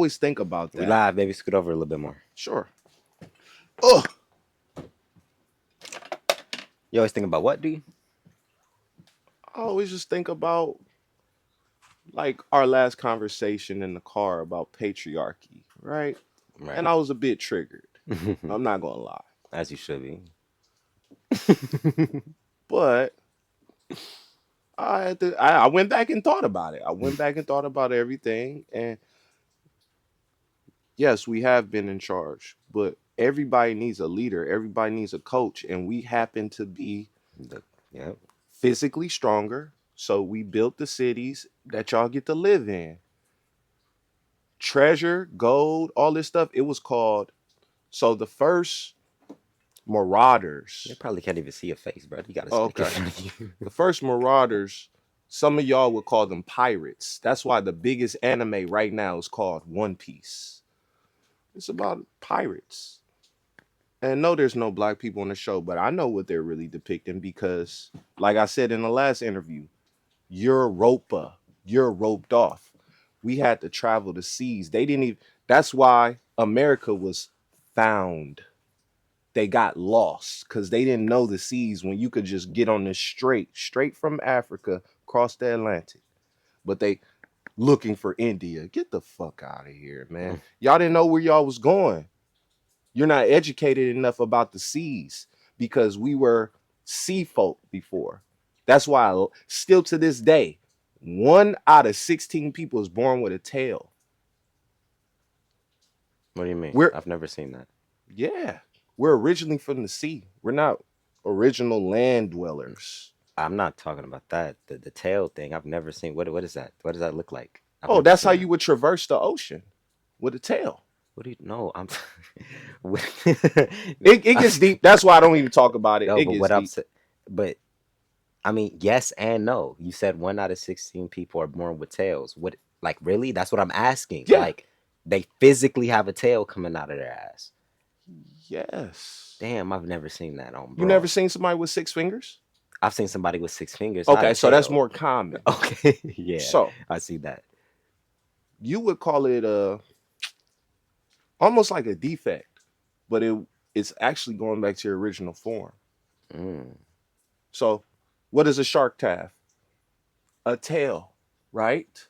always think about We that. live, baby. Scoot over a little bit more. Sure. Oh, You always think about what, do you? I always just think about like our last conversation in the car about patriarchy, right? And Right. I was a bit triggered. I'm not gonna lie. As you should be. But I went back and thought about it. I went back and thought about everything. And yes, we have been in charge, but everybody needs a leader, everybody needs a coach, and we happen to be The- Yep. physically stronger. So we built the cities that y'all get to live in. Treasure, gold, all this stuff. It was called so the first They marauders. probably can't even see your face, bro. You got to Oh, stick in okay. front of you. The first marauders, some of y'all would call them pirates. That's why the biggest anime right now is called One Piece. It's about pirates. And no, there's no black people on the show, but I know what they're really depicting because, like I said in the last interview, Europa, you're roped off. We had to travel the seas. They didn't even, that's why America was found. They got lost because they didn't know the seas when you could just get on this straight from Africa, across the Atlantic. But they looking for India. Get the fuck out of here, man. Y'all didn't know where y'all was going. You're not educated enough about the seas because we were sea folk before. That's why, still to this day, 1 out of 16 people is born with a tail. What do you mean? We're I've never seen that. yeah, we're originally from the sea. We're not original land dwellers. I'm not talking about that. The tail thing. I've never seen. What is that? What does that look like? I've Oh, never that's how seen you that. would traverse the ocean with a tail. What do you know? I'm. It gets deep. That's why I don't even talk about it. No, It but gets what I'm deep. saying, but I mean, yes and no. You said 1 out of 16 people are born with tails. What, like, really? That's what I'm asking. Yeah. Like, they physically have a tail coming out of their ass. Yes. Damn, I've never seen that on, You never bro. seen somebody with 6 fingers? I've seen somebody with 6 fingers, not a Okay, so that's tail. more common. Okay, yeah, So I see that. you would call it almost like a defect, but it's actually going back to your original form. Mm, So what does a shark have? A tail, right?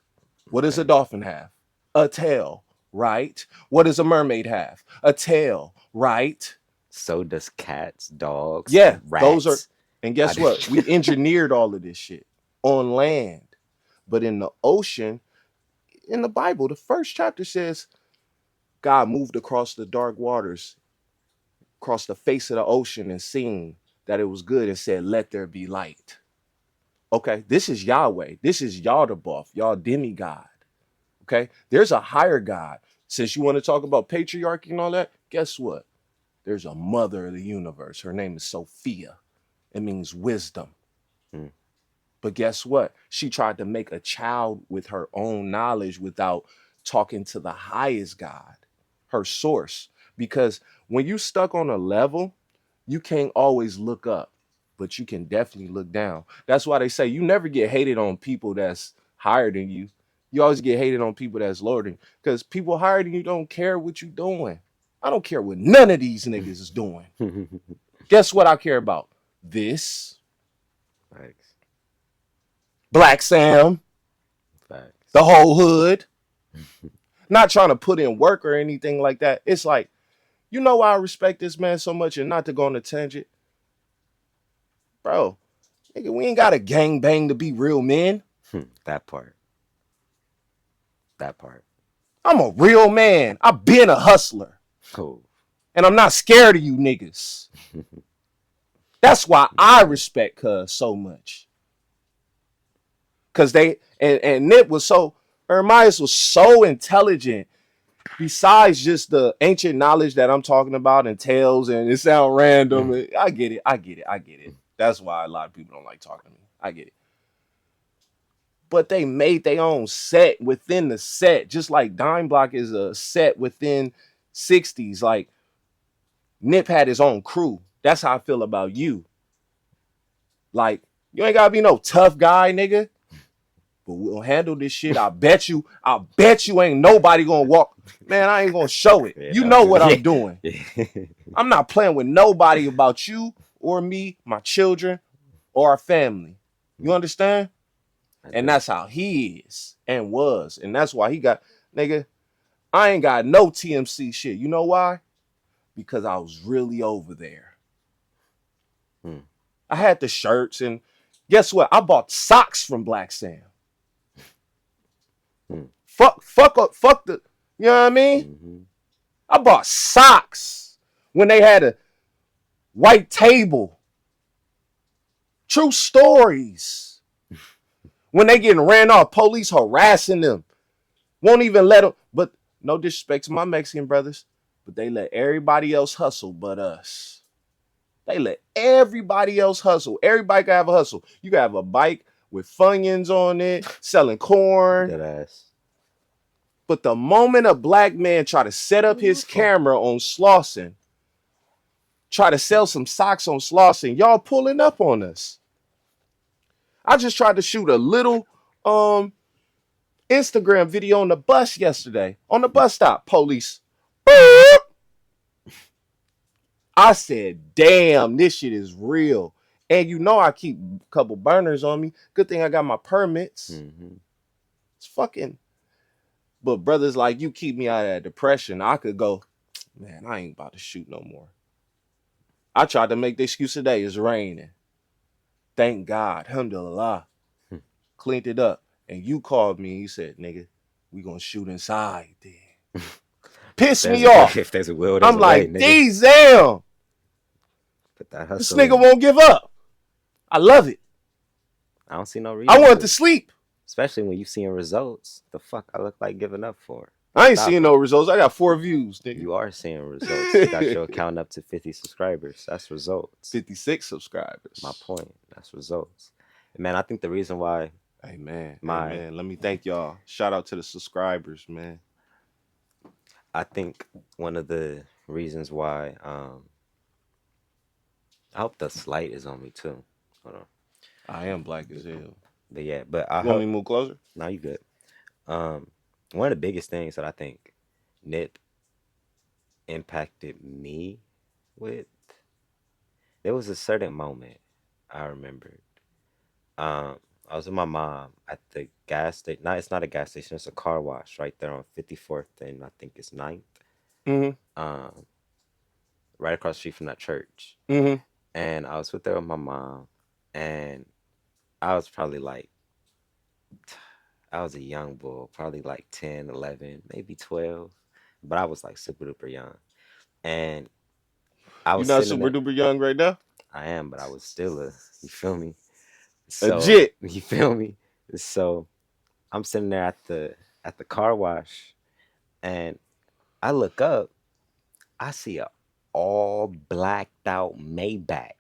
What does a okay. dolphin have? A tail, right? What does a mermaid have? A tail, right? So does cats, dogs, Yeah, those are, rats. and I guess what? We did. engineered all of this shit on land. But in the ocean, in the Bible, the first chapter says God moved across the dark waters, across the face of the ocean, and seen that it was good and said, let there be light. Okay, this is Yahweh. This is Yaldabaoth, y'all demigod. Okay, there's a higher God. Since you want to talk about patriarchy and all that, guess what? There's a mother of the universe. Her name is Sophia. It means wisdom. Mm, But guess what? She tried to make a child with her own knowledge without talking to the highest God, her source. Because when you stuck on a level, you can't always look up, but you can definitely look down. That's why they say you never get hated on people that's higher than you. You always get hated on people that's lower than you. Because people higher than you don't care what you're doing. I don't care what none of these niggas is doing. mm. Guess what I care about? This, Facts, Black Sam, facts. the whole hood. Not trying to put in work or anything like that. It's like, you know why I respect this man so much, and not to go on a tangent, bro. Nigga, we ain't got a gang bang to be real men. That part, that part. I'm a real man. I've been a hustler, Oh, and I'm not scared of you niggas. That's why I yeah. respect Cuz so much. Cause they and Nip was so Ermias was so intelligent. Besides just the ancient knowledge that I'm talking about and tales, and it sound random. I get it. I get it. I get it. That's why a lot of people don't like talking to me. I get it. But they made their own set within the set, just like Dime Block is a set within 60s. Like Nip had his own crew. That's how I feel about you. Like, you ain't gotta be no tough guy, nigga. but we'll handle this shit. I bet you ain't nobody gonna walk. Man, I ain't gonna show it. Yeah, You that was know good. what Yeah. I'm doing. Yeah. I'm not playing with nobody about you or me, my children, or our family. You understand? I And do. that's how he is and was. And that's why he got, nigga, I ain't got no TMC shit. You know why? Because I was really over there. Hmm. I had the shirts, and guess what? I bought socks from Black Sam. Hmm. Fuck the, you know what I mean? Mm-hmm. I bought socks when they had a white table. True stories. When they getting ran off, police harassing them. Won't even let them, but no disrespect to my Mexican brothers, but they let everybody else hustle but us. They let everybody else hustle. Everybody can have a hustle. You can have a bike with Funyuns on it, selling corn. Dead ass. But the moment a black man try to set up his camera on Slauson, try to sell some socks on Slauson, y'all pulling up on us. I just tried to shoot a little Instagram video on the bus yesterday. On the bus stop, police. Boop. I said, damn, this shit is real. And you know I keep a couple burners on me. Good thing I got my permits. Mm-hmm. It's fucking. But brothers like you keep me out of that depression. I could go, man, I ain't about to shoot no more. I tried to make the excuse today. It's raining. Thank God. Alhamdulillah. Cleaned it up. And you called me and you said, nigga, we gonna shoot inside then. Piss me off. If there's a will, there's I'm a way, like, nigga. damn. Put that This hustle nigga in. won't give up. I love it. I don't see no I reason want to to. sleep. Especially when you seeing results. The fuck I look like giving up for? I ain't Stop seeing it. no results. I got 4 views, nigga. You are seeing results. You got your account up to 50 subscribers. That's results. 56 subscribers. My point. That's results. Man, I think the reason why Hey my man, let me thank y'all. Shout out to the subscribers, man. I think one of the reasons why I hope the slight is on me too. Hold on. I am black as hell. But yeah, but I You want me hope to move closer? now you good. Um One of the biggest things that I think Nip impacted me with, there was a certain moment I remembered. Um, I was with my mom at the gas station. No, it's not a gas station. It's a car wash right there on 54th and I think it's Ninth. Mm-hmm. Um, right across the street from that church. Mm-hmm. And I was with there with my mom, and I was probably like, I was a young bull, probably like 10, 11, maybe 12, but I was like super duper young. And I You was not sitting super there. duper young right now? I am, but I was still you feel me? A So, jit. you feel me? So I'm sitting there at the car wash, and I look up, I see a all blacked out Maybach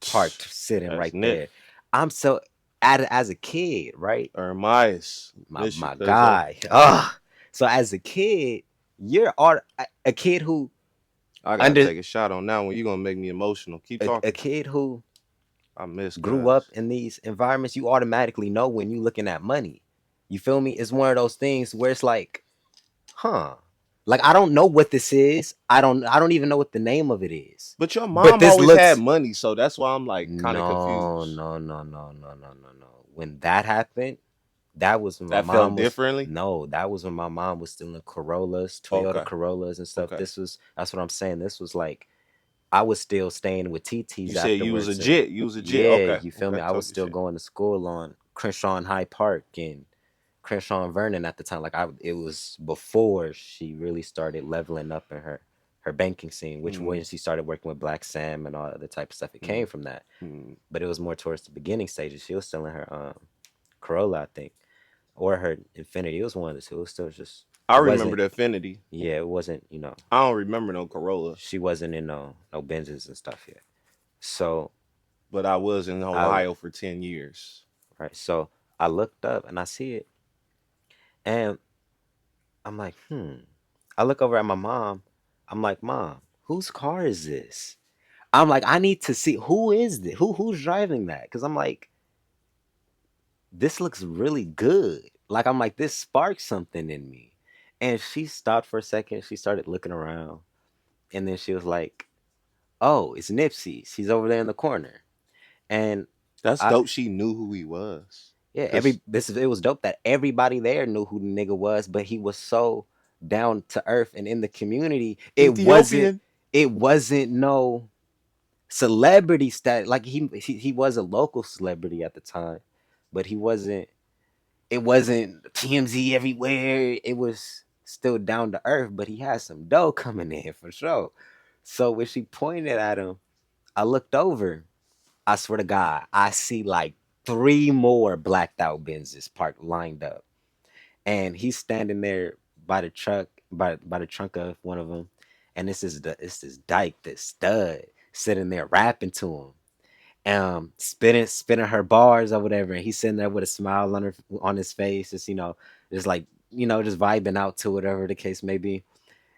parked sitting That's right Nip. there. I'm so as a kid, right? Ermias. Miss you, My cuzzo. guy. Ugh. So as a kid, you're a kid who I gotta under take a shot on that one. You gonna make me emotional. Keep a talking. kid who I miss grew up cuz. in these environments, you automatically know when you looking at money. You feel me? It's one of those things where it's like, huh? Like I don't know what this is. I don't even know what the name of it is. But your But mom this always had looks money, so that's why I'm like kind of no, confused. no, no, no, no, no, no, no. When that happened, that was when my That felt mom was differently? no, that was when my mom was still in Corollas, Toyota Okay. Corollas and stuff. Okay. That's what I'm saying. This was like I was still staying with You TTs said you was a afterwards, and jit. You was a jit. yeah, Okay. you feel me? Okay. I was Talk your still shit. going to school on Crenshaw and High Park and Crenshaw and Vernon at the time. Like it was before she really started leveling up in her banking scene, which Mm, when she started working with Black Sam and all other type of stuff, it came mm, from that. mm. But it was more towards the beginning stages. She was still in her Corolla, I think, or her Infinity. It was one of the two. It was still just I it remember wasn't. the Affinity. Yeah, it wasn't. I don't remember no Corolla, She wasn't in no Benzes and stuff yet. So but I was in I Ohio for 10 years. right. So I looked up and I see it, and I'm like, I look over at my mom. I'm like, Mom, whose car is this? I'm like, I need to see who is this? Who's driving that? Because I'm like, this looks really good. Like I'm like, this sparked something in me. And she stopped for a second. She started looking around. And then she was like, oh, it's Nipsey. She's over there in the corner. And That's I dope. She knew who he was. yeah, Cause it was dope that everybody there knew who the nigga was, but he was so down to earth and in the community. Ethiopian. It wasn't no celebrity status. Like he was a local celebrity at the time, but he wasn't. It wasn't TMZ everywhere. It was still down to earth, but he had some dough coming in for sure. So when she pointed at him, I looked over. I swear to God, I see like three more blacked out Benzes parked lined up, and he's standing there by the truck, by the trunk of one of them, and it's this dyke, this stud, sitting there rapping to him, spinning her bars or whatever, and he's sitting there with a smile on his face, just just like just vibing out to whatever the case may be.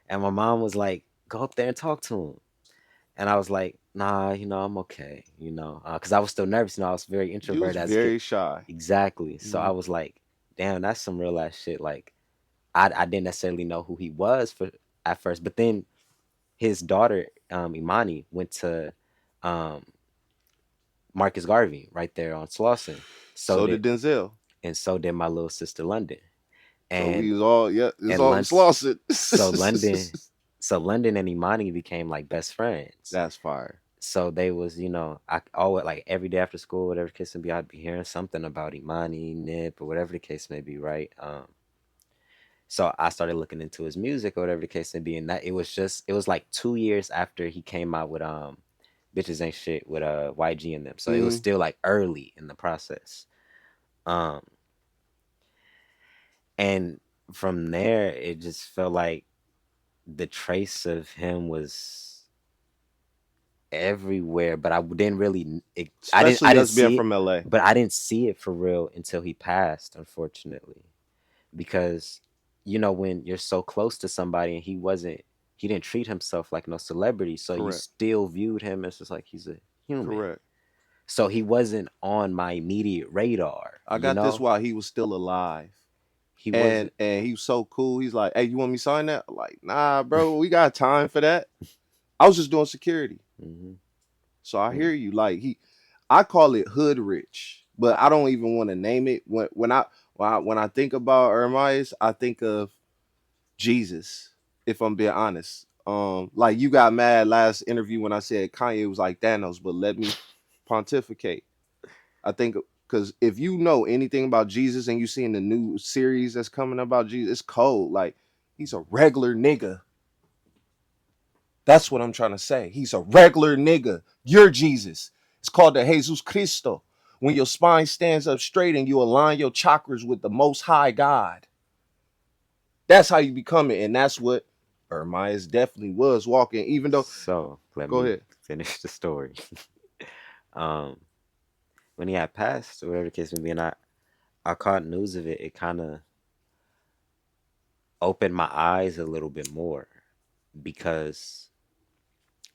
And my mom was like, "Go up there and talk to him." And I was like, nah, I'm okay, because I was still nervous. I was very You was introverted as a kid. very shy. Exactly. So I Mhm. was like, damn, that's some real ass shit. Like, I didn't necessarily know who he was for at first, but then his daughter, Imani, went to um, Marcus Garvey right there on Slauson. So So did did Denzel. so did my little sister London. So we And was all, yeah, it's and all Lon- Slauson. so London so London and Imani became like best friends. That's fire. So they was, I always like every day after school, whatever the case may be, I'd be hearing something about Imani, Nip, or whatever the case may be, right? So I started looking into his music or whatever the case may be, and that it was like 2 years after he came out with Bitches Ain't Shit with YG and them. So it was Hmm. still like early in the process. Um and from there it just felt like the trace of him was everywhere, but Especially I didn't us being see it, from LA. but I didn't see it for real until he passed, unfortunately. Because when you're so close to somebody and he didn't treat himself like no celebrity, so you Correct. still viewed him as just like he's a human. Correct. So he wasn't on my immediate radar, I got this while he was still alive. He And wasn't. he was so cool. He's like, "Hey, you want me to sign that?" I'm like, nah, bro, we got time for that. I was just doing security. Hmm. So I hear you. Like I call it hood rich, but I don't even want to name it. When I think about Hermes, I think of Jesus. If I'm being honest, like you got mad last interview when I said Kanye was like Thanos, but let me pontificate. I think because if you know anything about Jesus and you seen the new series that's coming about Jesus, it's cold. Like he's a regular nigga. That's what I'm trying to say. He's a regular nigga. You're Jesus. It's called the Jesus Cristo. When your spine stands up straight and you align your chakras with the most high God. That's how you become it. And that's what Ermias definitely was walking, even though, So let go me ahead. finish the story. um, when he had passed, or whatever the case may be, and I caught news of it, it kind of opened my eyes a little bit more because,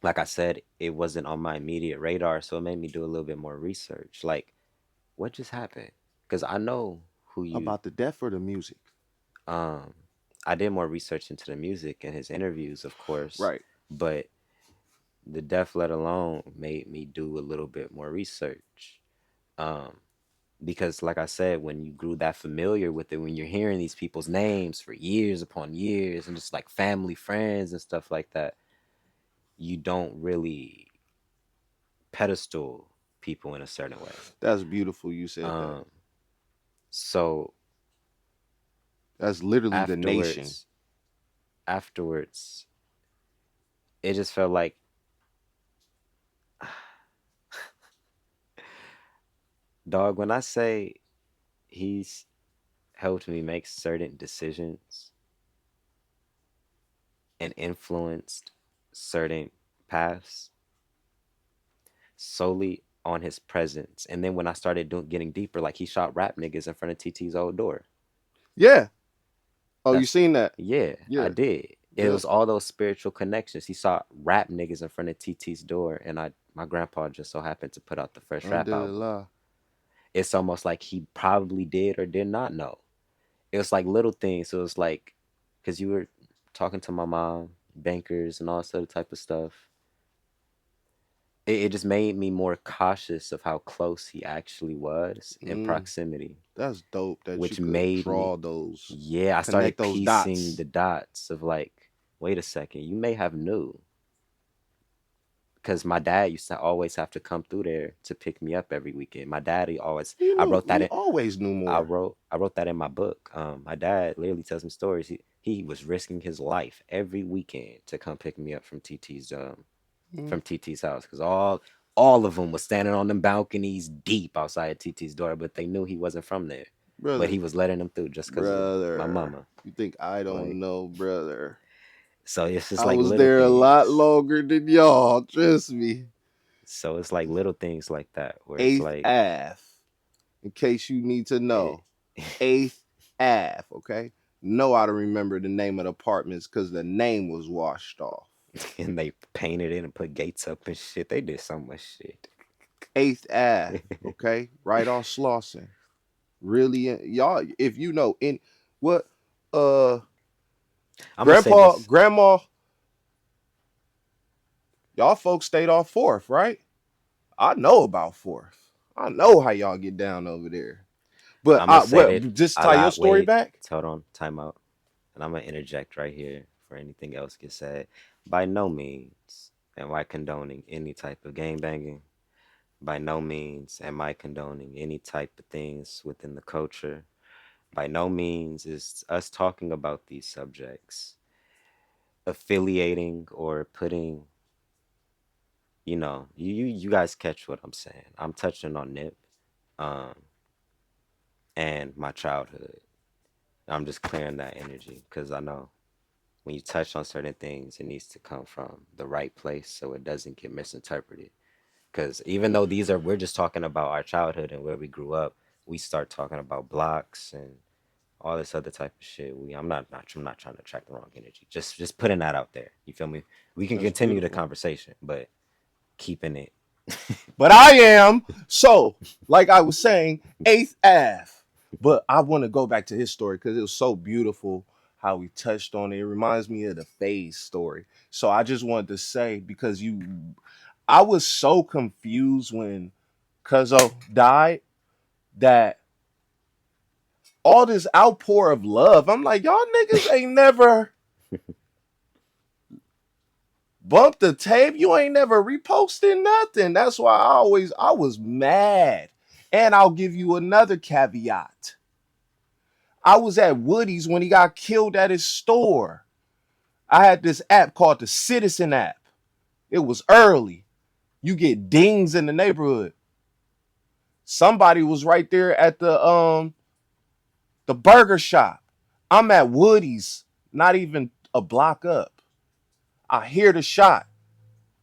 like I said, it wasn't on my immediate radar, so it made me do a little bit more research. Like, what just happened? Because I know who you. About the death or the music. Um, I did more research into the music and his interviews, of course, Right. but the death, let alone, made me do a little bit more research. Um, because, like I said, when you grew that familiar with it, when you're hearing these people's names for years upon years, and just like family, friends, and stuff like that, you don't really pedestal people in a certain way. That's beautiful you said that. Um, so That's literally the nation. afterwards, afterwards, it just felt like, dog, when I say he's helped me make certain decisions and influenced certain paths solely on his presence. And then when I started getting deeper, like he shot rap niggas in front of TT's old door. Yeah. Oh, you That's seen that? Yeah, I Yeah. did. It Yeah. was all those spiritual connections. He saw rap niggas in front of TT's door, and my grandpa just so happened to put out the first rap album. Alhamdulillah. it's almost like he probably did or did not know. It was like little things. So it was like, because you were talking to my mom, bankers, and all this other type of stuff. It just made me more cautious of how close he actually was in Mm, proximity, that's dope that you which could made me, draw those, yeah, I connect started those piecing dots. the dots of like, wait a second, you may have knew. Because my dad used to always have to come through there to pick me up every weekend. My daddy always, He I knew. wrote that He in, always knew more. I wrote that in my book. My dad literally tells me stories. He was risking his life every weekend to come pick me up Mm, from TT's house because all of them was standing on them balconies deep outside TT's door, but they knew he wasn't from there. But brother, he was letting them through just because of my brother. mama. You think I don't Like, know, brother? so it's just I like was little there a lot things. longer than y'all. Trust me. So it's like little things like that where it's Eighth like Ave, in case you need to it, know. Eighth Ave, okay? Know how to remember the name of the apartments because the name was washed off. and they painted it and put gates up and shit. They did so much shit. Eighth Ave, okay? Right off Slauson. Really, y'all, if you know in what uh I'm gonna say grandpa, this. grandma, y'all folks stayed off fourth, right? I know about fourth. I know how y'all get down over there. But I'm gonna say that just I tie your got story wait. back? Hold on, time out. And I'm gonna interject right here for anything else gets said. By no means am I condoning any type of game banging. By no means am I condoning any type of things within the culture. By no means is us talking about these subjects affiliating or putting, you guys catch what I'm saying. I'm touching on Nip, um, and my childhood. I'm just clearing that energy because I know when you touch on certain things, it needs to come from the right place so it doesn't get misinterpreted. Because even though we're just talking about our childhood and where we grew up, we start talking about blocks and all this other type of shit. I'm not trying to attract the wrong energy. Just putting that out there. You feel me? We can That's continue the beautiful. conversation, but keeping it. But I am. So, like I was saying, Eighth Ave. But I want to go back to his story because it was so beautiful how he touched on it. It reminds me of the phase story. So I just wanted to say because I was so confused when Cuzzo died that all this outpour of love. I'm like, y'all niggas ain't never bumped the tape. You ain't never reposted nothing. That's why I was mad. And I'll give you another caveat. I was at Woody's when he got killed at his store. I had this app called the Citizen app. It was early. You get dings in the neighborhood. Somebody was right there at the burger shop. I'm at Woody's, not even a block up. I hear the shot.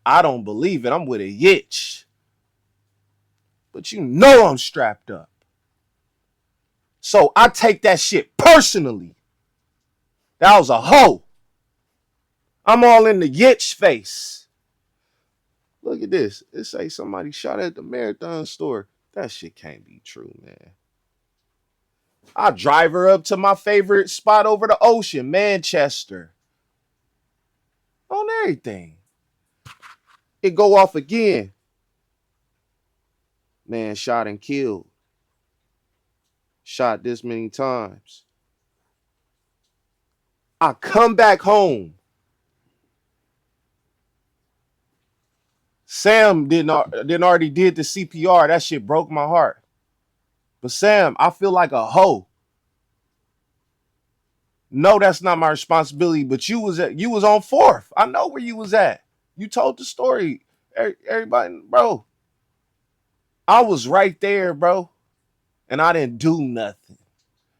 I don't believe it. I'm with a yitch. But you know I'm strapped up. So I take that shit personally. That was a hoe. I'm all in the yitch face. Look at this. It say somebody shot at the marathon store. That shit can't be true, man. I drive her up to my favorite spot over the ocean, Manchester. On everything. It go off again. Man shot and killed. Shot this many times. I come back home. Sam didn't already did the CPR. That shit broke my heart. But Sam, I feel like a hoe. No, that's not my responsibility. But you was on fourth. I know where you was at. You told the story. Everybody, bro. I was right there, bro, and I didn't do nothing.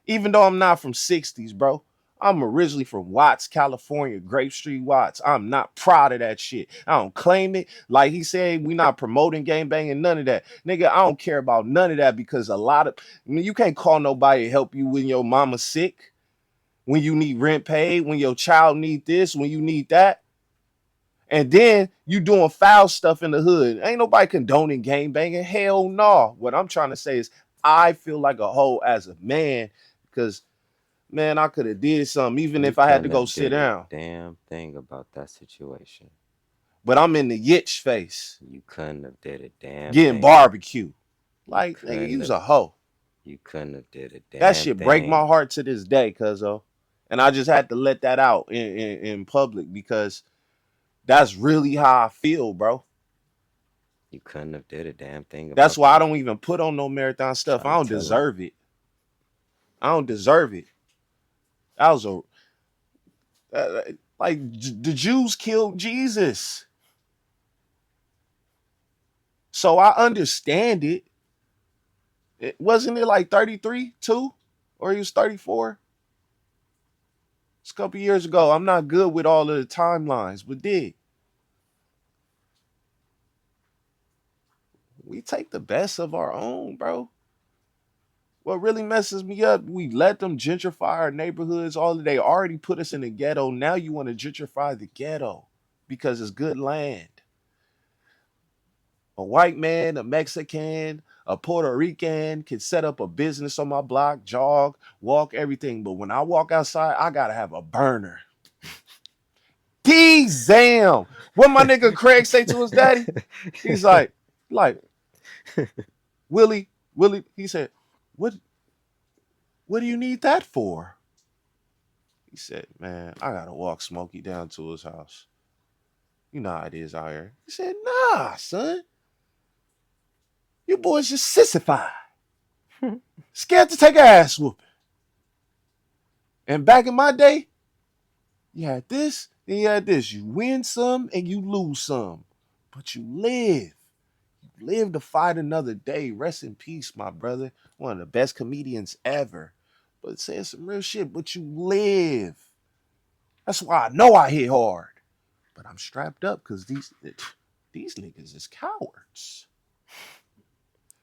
Even though I'm not from 60s, bro. I'm originally from Watts, California, Grape Street, Watts. I'm not proud of that shit. I don't claim it. Like he said, we not promoting game banging, none of that. Nigga, I don't care about none of that because a lot of you can't call nobody to help you when your mama's sick, when you need rent paid, when your child need this, when you need that. And then you doing foul stuff in the hood. Ain't nobody condoning game banging. Hell no. What I'm trying to say is I feel like a hoe as a man because man, I could have did something even You if I had to couldn't go have sit did a down. damn thing about that situation. But I'm in the yitch face You couldn't have did a damn getting thing. barbecue. You Like, nigga, couldn't you's have a hoe. you couldn't have did a That damn shit break my thing. heart to this day, cuzzo. And I just had to let that out in public because that's really how I feel, bro. You couldn't have did a damn thing That's about why I that. don't even put on no marathon stuff. Try I to don't tell him. deserve it. I don't deserve it. That was a like the Jews killed Jesus, so I understand it. Wasn't it like 33 too, or he was 34? It's a couple years ago. I'm not good with all of the timelines, but did we take the best of our own, bro? What really messes me up, we let them gentrify our neighborhoods. All they already put us in the ghetto. Now you want to gentrify the ghetto because it's good land. A white man, a Mexican, a Puerto Rican can set up a business on my block, jog, walk, everything. But when I walk outside, I gotta have a burner. Damn. What my nigga Craig say to his daddy? He's like, Willie, he said, what what do you need that for? He said, man, I gotta walk Smokey down to his house. You know how it is out here. He said, nah, son. You boys just sissified. Scared to take a ass whooping. And back in my day, you had this, then you had this. You win some and you lose some. But you live. You live to fight another day. Rest in peace, my brother. One of the best comedians ever. But saying some real shit, but you live. That's why I know I hit hard. But I'm strapped up because these niggas is cowards.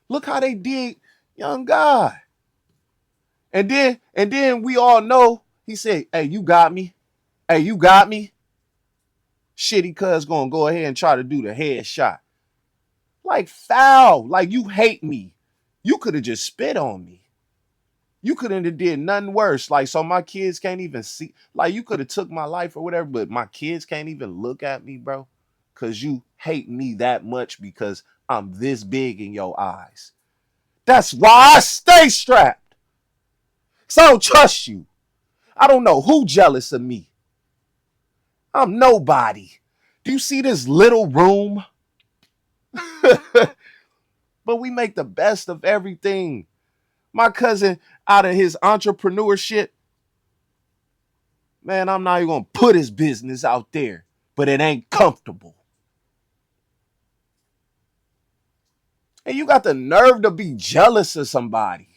Look how they did young guy. And then we all know he said, hey, you got me. Hey, you got me. Shitty cuz gonna go ahead and try to do the headshot. Like foul. Like you hate me. You could have just spit on me. You couldn't have did nothing worse. Like, so my kids can't even see. Like, you could have took my life or whatever, but my kids can't even look at me, bro. Cause you hate me that much because I'm this big in your eyes. That's why I stay strapped. So I don't trust you. I don't know who jealous of me. I'm nobody. Do you see this little room? But we make the best of everything. My cousin, out of his entrepreneurship, man, I'm not even gonna put his business out there, but it ain't comfortable. And you got the nerve to be jealous of somebody.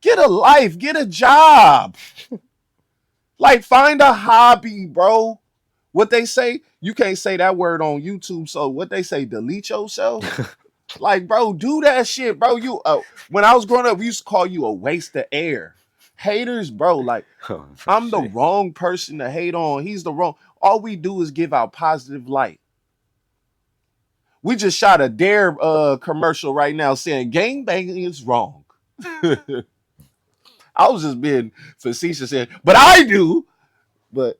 Get a life, get a job. Like, find a hobby, bro. What they say, you can't say that word on YouTube. So what they say, delete yourself. Like, bro, do that shit, bro. You when I was growing up, we used to call you a waste of air. Haters, bro. Like, Oh, for I'm the shit. wrong person to hate on. He's the wrong. All we do is give out positive light. We just shot a Dare commercial right now saying gang banging is wrong. I was just being facetious saying, but I do. But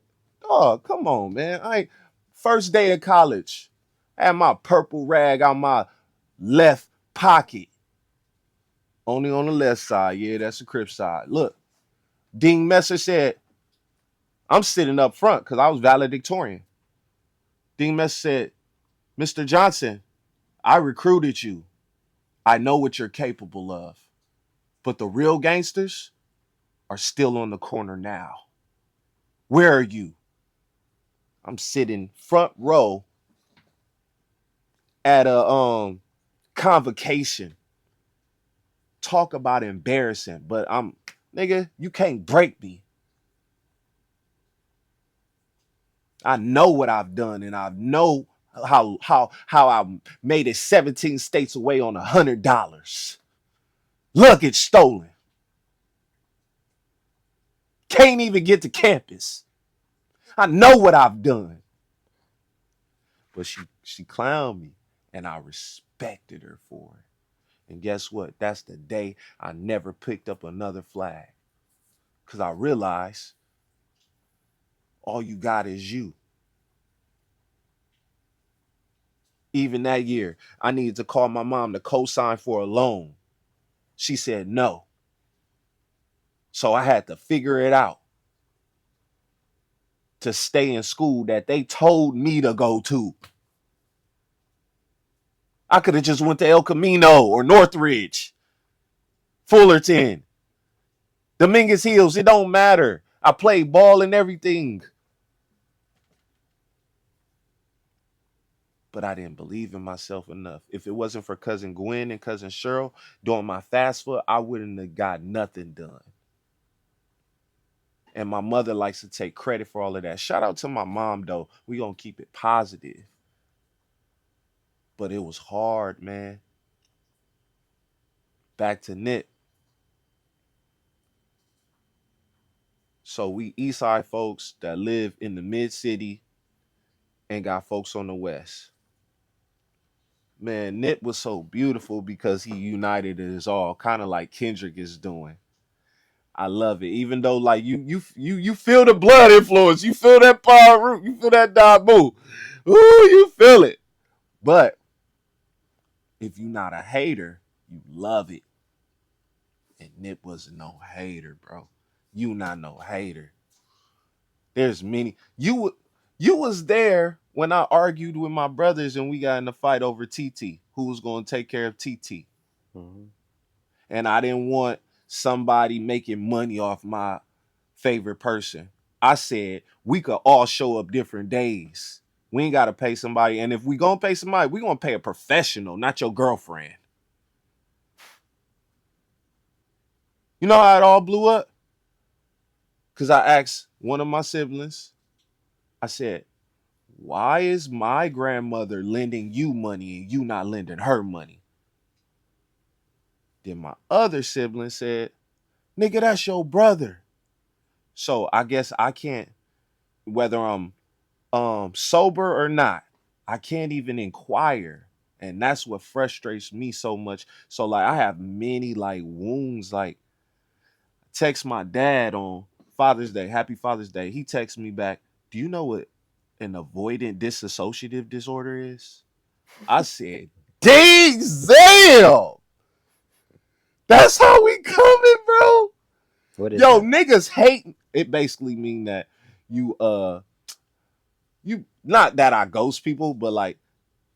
oh, come on, man. I first day of college, I had my purple rag on my left pocket. Only on the left side. Yeah, that's the crib side. Look, Dean Messer said, I'm sitting up front because I was valedictorian. Dean Messer said, Mr. Johnson, I recruited you. I know what you're capable of. But the real gangsters are still on the corner now. Where are you? I'm sitting front row at a convocation. Talk about embarrassing, but I'm nigga, you can't break me. I know what I've done, and I know how I made it 17 states away on $100. Luggage stolen. Can't even get to campus. I know what I've done. But she clowned me, and I respected her for it. And guess what? That's the day I never picked up another flag. Because I realized all you got is you. Even that year, I needed to call my mom to co-sign for a loan. She said no. So I had to figure it out to stay in school that they told me to go to. I could have just went to El Camino or Northridge, Fullerton, Dominguez Hills. It don't matter. I played ball and everything. But I didn't believe in myself enough. If it wasn't for cousin Gwen and cousin Cheryl doing my FAFSA, I wouldn't have got nothing done. And my mother likes to take credit for all of that. Shout out to my mom though. We gonna keep it positive. But it was hard, man. Back to Nip. So we East Side folks that live in the mid city and got folks on the west. Man, Nip was so beautiful because he united us all, kind of like Kendrick is doing. I love it. Even though like you feel the blood influence, you feel that power root, you feel that Dabu. Ooh, you feel it. But if you're not a hater, you love it. And Nip was no hater, bro. You not no hater. There's many. You was there when I argued with my brothers and we got in a fight over TT, who was going to take care of TT. Mhm. And I didn't want somebody making money off my favorite person. I said we could all show up different days. We ain't got to pay somebody. And if we going to pay somebody, we going to pay a professional, not your girlfriend. You know how it all blew up? Because I asked one of my siblings, I said, why is my grandmother lending you money and you not lending her money? Then my other sibling said, nigga, that's your brother. So I guess I can't, whether I'm sober or not, I can't even inquire. And that's what frustrates me so much. So like I have many like wounds. Like text my dad on Father's Day, Happy Father's Day. He texts me back, do you know what an avoidant dissociative disorder is? I said, damn. That's how we coming, bro. What is Yo, that? niggas hate. It basically mean that you you not that I ghost people, but like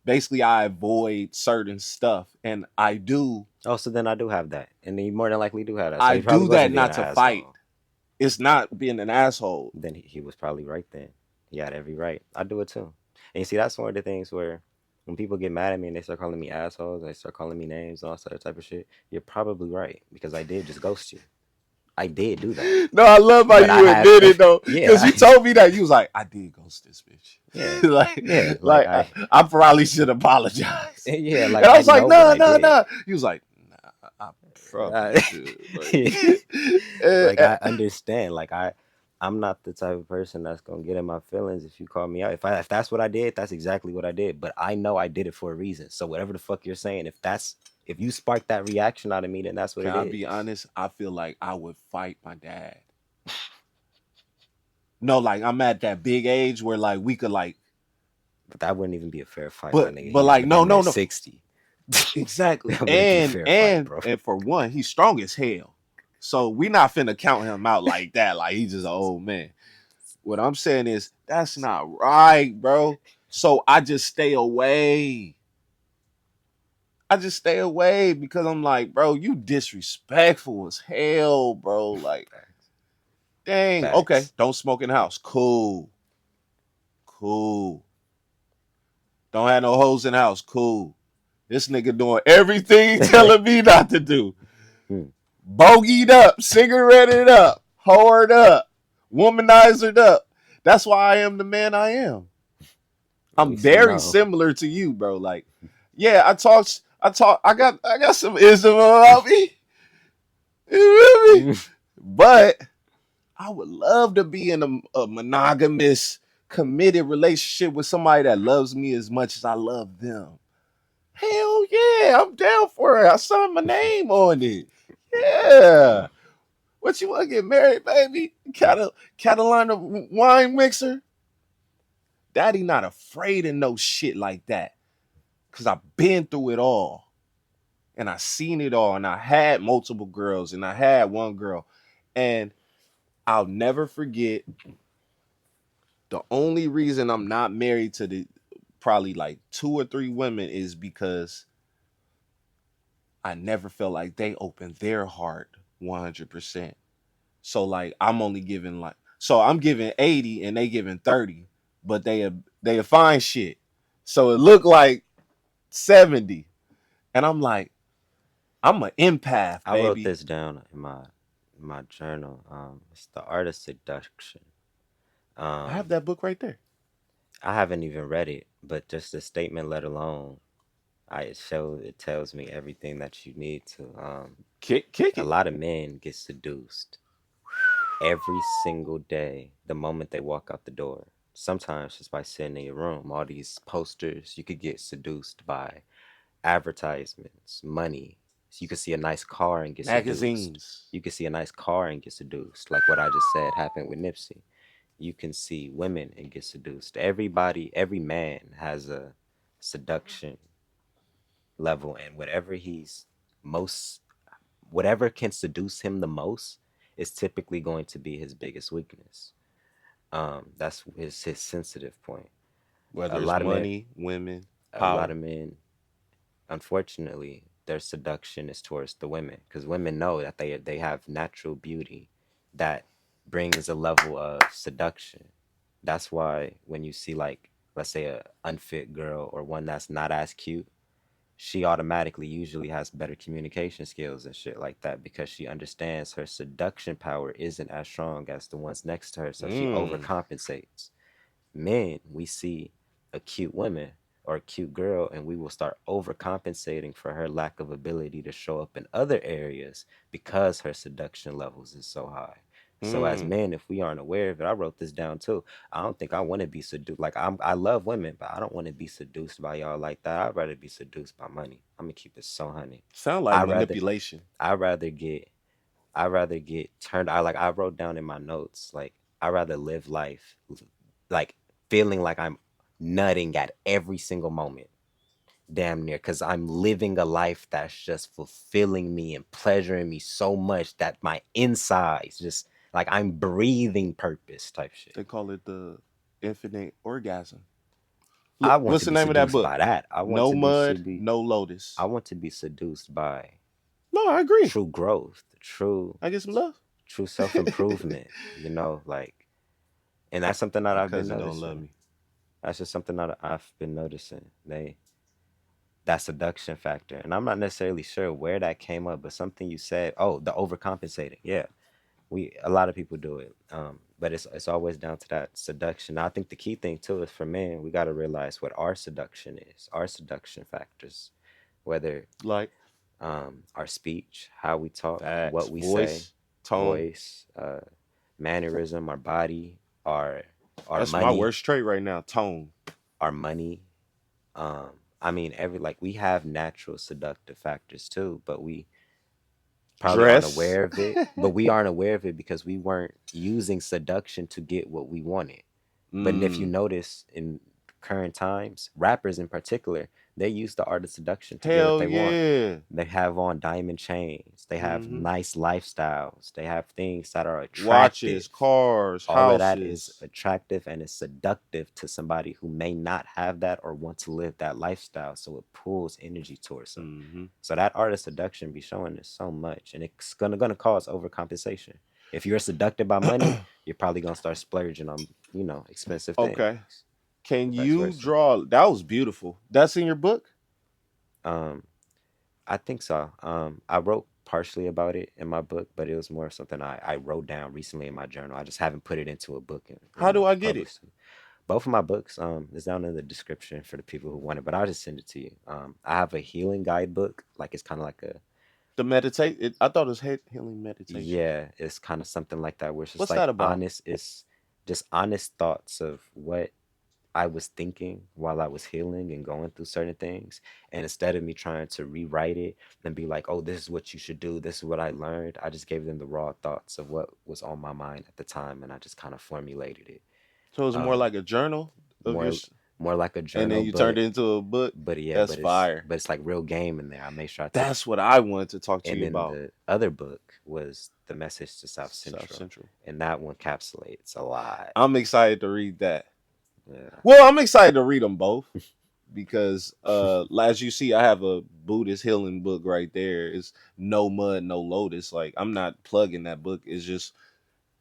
basically I avoid certain stuff, and Oh, so then I do have that, and then you more than likely do have that. So I he probably do that wasn't being an not to fight. asshole. It's not being an asshole. Then he was probably right then. He had every right. I do it too. And you see, that's one of the things where when people get mad at me and they start calling me assholes, they start calling me names and all that type of shit, you're probably right because I did just ghost you. I did do that. No, I love how But I you have admit it though, because yeah, you told me that you was like, I did ghost this bitch. yeah, like, yeah. Like like I probably should apologize. yeah, And like I I was like, know what nah, I nah, did. nah. He was like, nah, I probably Uh, should. Like, like eh, I understand. Like I'm not the type of person that's gonna get in my feelings if you call me out. If that's what I did, that's exactly what I did. But I know I did it for a reason. So whatever the fuck you're saying, if you spark that reaction out of me, then that's what can it I is. be honest? I feel like I would fight my dad. No, like I'm at that big age where like we could like, But that wouldn't even be a fair fight, my but nigga. He but was like the no damn no near no 60. exactly. That wouldn't be a fair fight, bro. And for one, he's strong as hell. So we not finna count him out like that. Like he's just an old man. What I'm saying is that's not right, bro. So I just stay away. I just stay away because I'm like, bro, you disrespectful as hell, bro. Like, Facts. dang, okay, Facts. don't smoke in the house. Cool, cool. Don't have no hoes in the house. Cool. This nigga doing everything telling me not to do. Hmm. Bogeyed up, cigaretted up, whored up, womanized up. That's why I am the man I am. We I'm see very no. similar to you, bro. Like, yeah, I got some ism about me. You feel me? But I would love to be in a monogamous, committed relationship with somebody that loves me as much as I love them. Hell yeah, I'm down for it. I signed my name on it. Yeah. What you want to get married, baby? Catalina wine mixer? Daddy not afraid of no shit like that. Cause I've been through it all. And I seen it all. And I had multiple girls. And I had one girl. And I'll never forget the only reason I'm not married to the probably like two or three women is because I never felt like they opened their heart 100%. So like I'm only giving like so I'm giving 80 and they giving 30, but they find shit. So it looked like 70. And I'm like, I'm an empath, I wrote baby. this down in my journal. It's the art of seduction. I have Um, that book right there. I haven't even read it, but just the statement, let alone, it tells me everything that you need to. Kick A it. lot of men get seduced every single day the moment they walk out the door. Sometimes just by sitting in your room, all these posters, you could get seduced by advertisements, money. So you could see a nice car and get seduced. Magazines. You could see a nice car and get seduced, like what I just said happened with Nipsey. You can see women and get seduced. Everybody, every man has a seduction level, and most, whatever can seduce him the most is typically going to be his biggest weakness. That's his sensitive point. A Whether it's lot of men, money, women, a lot power. of men, unfortunately, their seduction is towards the women because women know that they have natural beauty that brings a level of seduction. That's why when you see, like, let's say a unfit girl or one that's not as cute, she automatically usually has better communication skills and shit like that because she understands her seduction power isn't as strong as the ones next to her, so she Mm. overcompensates. Men, we see a cute woman or a cute girl, and we will start overcompensating for her lack of ability to show up in other areas because her seduction levels is so high. So as Mm. men, if we aren't aware of it, I wrote this down too. I don't think I want to be seduced. Like I love women, but I don't want to be seduced by y'all like that. I'd rather be seduced by money. I'm gonna keep it so honey. Sound like I rather manipulation. I rather get I rather get turned. I wrote down in my notes like I rather live life like feeling like I'm nutting at every single moment, damn near, because I'm living a life that's just fulfilling me and pleasuring me so much that my insides just like I'm breathing purpose type shit. They call it the infinite orgasm. I Look, want what's to the be name of that seduced book? by that. No mud, no I lotus. want to be seduced by No, I agree. true growth, I get some love. true self improvement. Like, and that's something that My I've been cousin don't love noticing. me. That's just something that I've been noticing. That seduction factor, and I'm not necessarily sure where that came up, but something you said. Oh, the overcompensating. Yeah, we a lot of people do it, but it's always down to that seduction. I think the key thing too is for men, we got to realize what our seduction is, our seduction factors, whether Like our speech, how we talk, facts, what we say, voice, tone. voice, mannerism, our body, our our That's my money, worst trait right now. Tone. our money. I mean, every like we have natural seductive factors too, but we probably aren't Dress. aware of it. But we aren't aware of it because we weren't using seduction to get what we wanted. But if you Mm. notice in current times, rappers in particular, they use the art of seduction to get what Hell they want. yeah. They have on diamond chains. They have Mm-hmm. nice lifestyles. They have things that are Watches, attractive. cars, All of that is houses. attractive and is seductive to somebody who may not have that or want to live that lifestyle. So it pulls energy towards them. Mm-hmm. So that art of seduction be showing us so much, and it's gonna cause overcompensation. If you're seducted by money, you're probably gonna start splurging on expensive things, Okay. Can and vice you versa. draw? That was beautiful. That's in your book? Um, I think so. I wrote partially about it in my book, but it was more something I wrote down recently in my journal. I just haven't put it into a book and How do I get it? published it. Both of my books is down in the description for the people who want it, but I'll just send it to you. I have a healing guidebook, like it's kind of like a The meditate. I thought it was healing meditation. yeah, it's kind of something like that where it's just What's like that about? honest, it's just honest thoughts of what I was thinking while I was healing and going through certain things. And instead of me trying to rewrite it and be like, oh, this is what you should do, this is what I learned, I just gave them the raw thoughts of what was on my mind at the time, and I just kind of formulated it. So it's more Um, like a journal of your, more more like a and then journal, you turned it into a book. yeah, That's fire. but it's like real game in there. I made sure I took. That's what I wanted to talk to And you then about. the other book was The Message to South South Central. Central. And that one encapsulates a lot. I'm excited to read that. Yeah. Well, I'm excited to read them both because as you see, I have a Buddhist healing book right there. It's No Mud, No Lotus. Like, I'm not plugging that book. It's just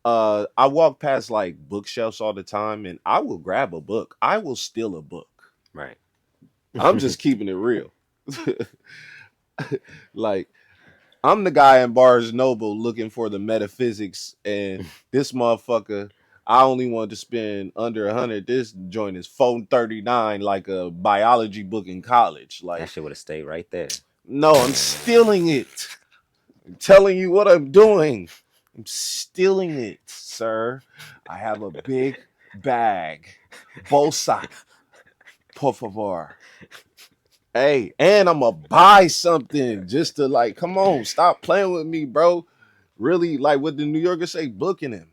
I walk past like bookshelves all the time and I will grab a book. I will steal a book. Right. I'm just keeping it real. Like, I'm the guy in Barnes Noble looking for the metaphysics, and this motherfucker, I only wanted to spend under 100. This joint is 439, like a biology book in college. That Like, shit would have stayed right there. no, I'm stealing it. I'm telling you what I'm doing. I'm stealing it, sir. I have a big bag. Bolsa, por favor. Hey, and I'm gonna buy something just to like, come on, stop playing with me, bro. Really, like what the New Yorkers say, booking him.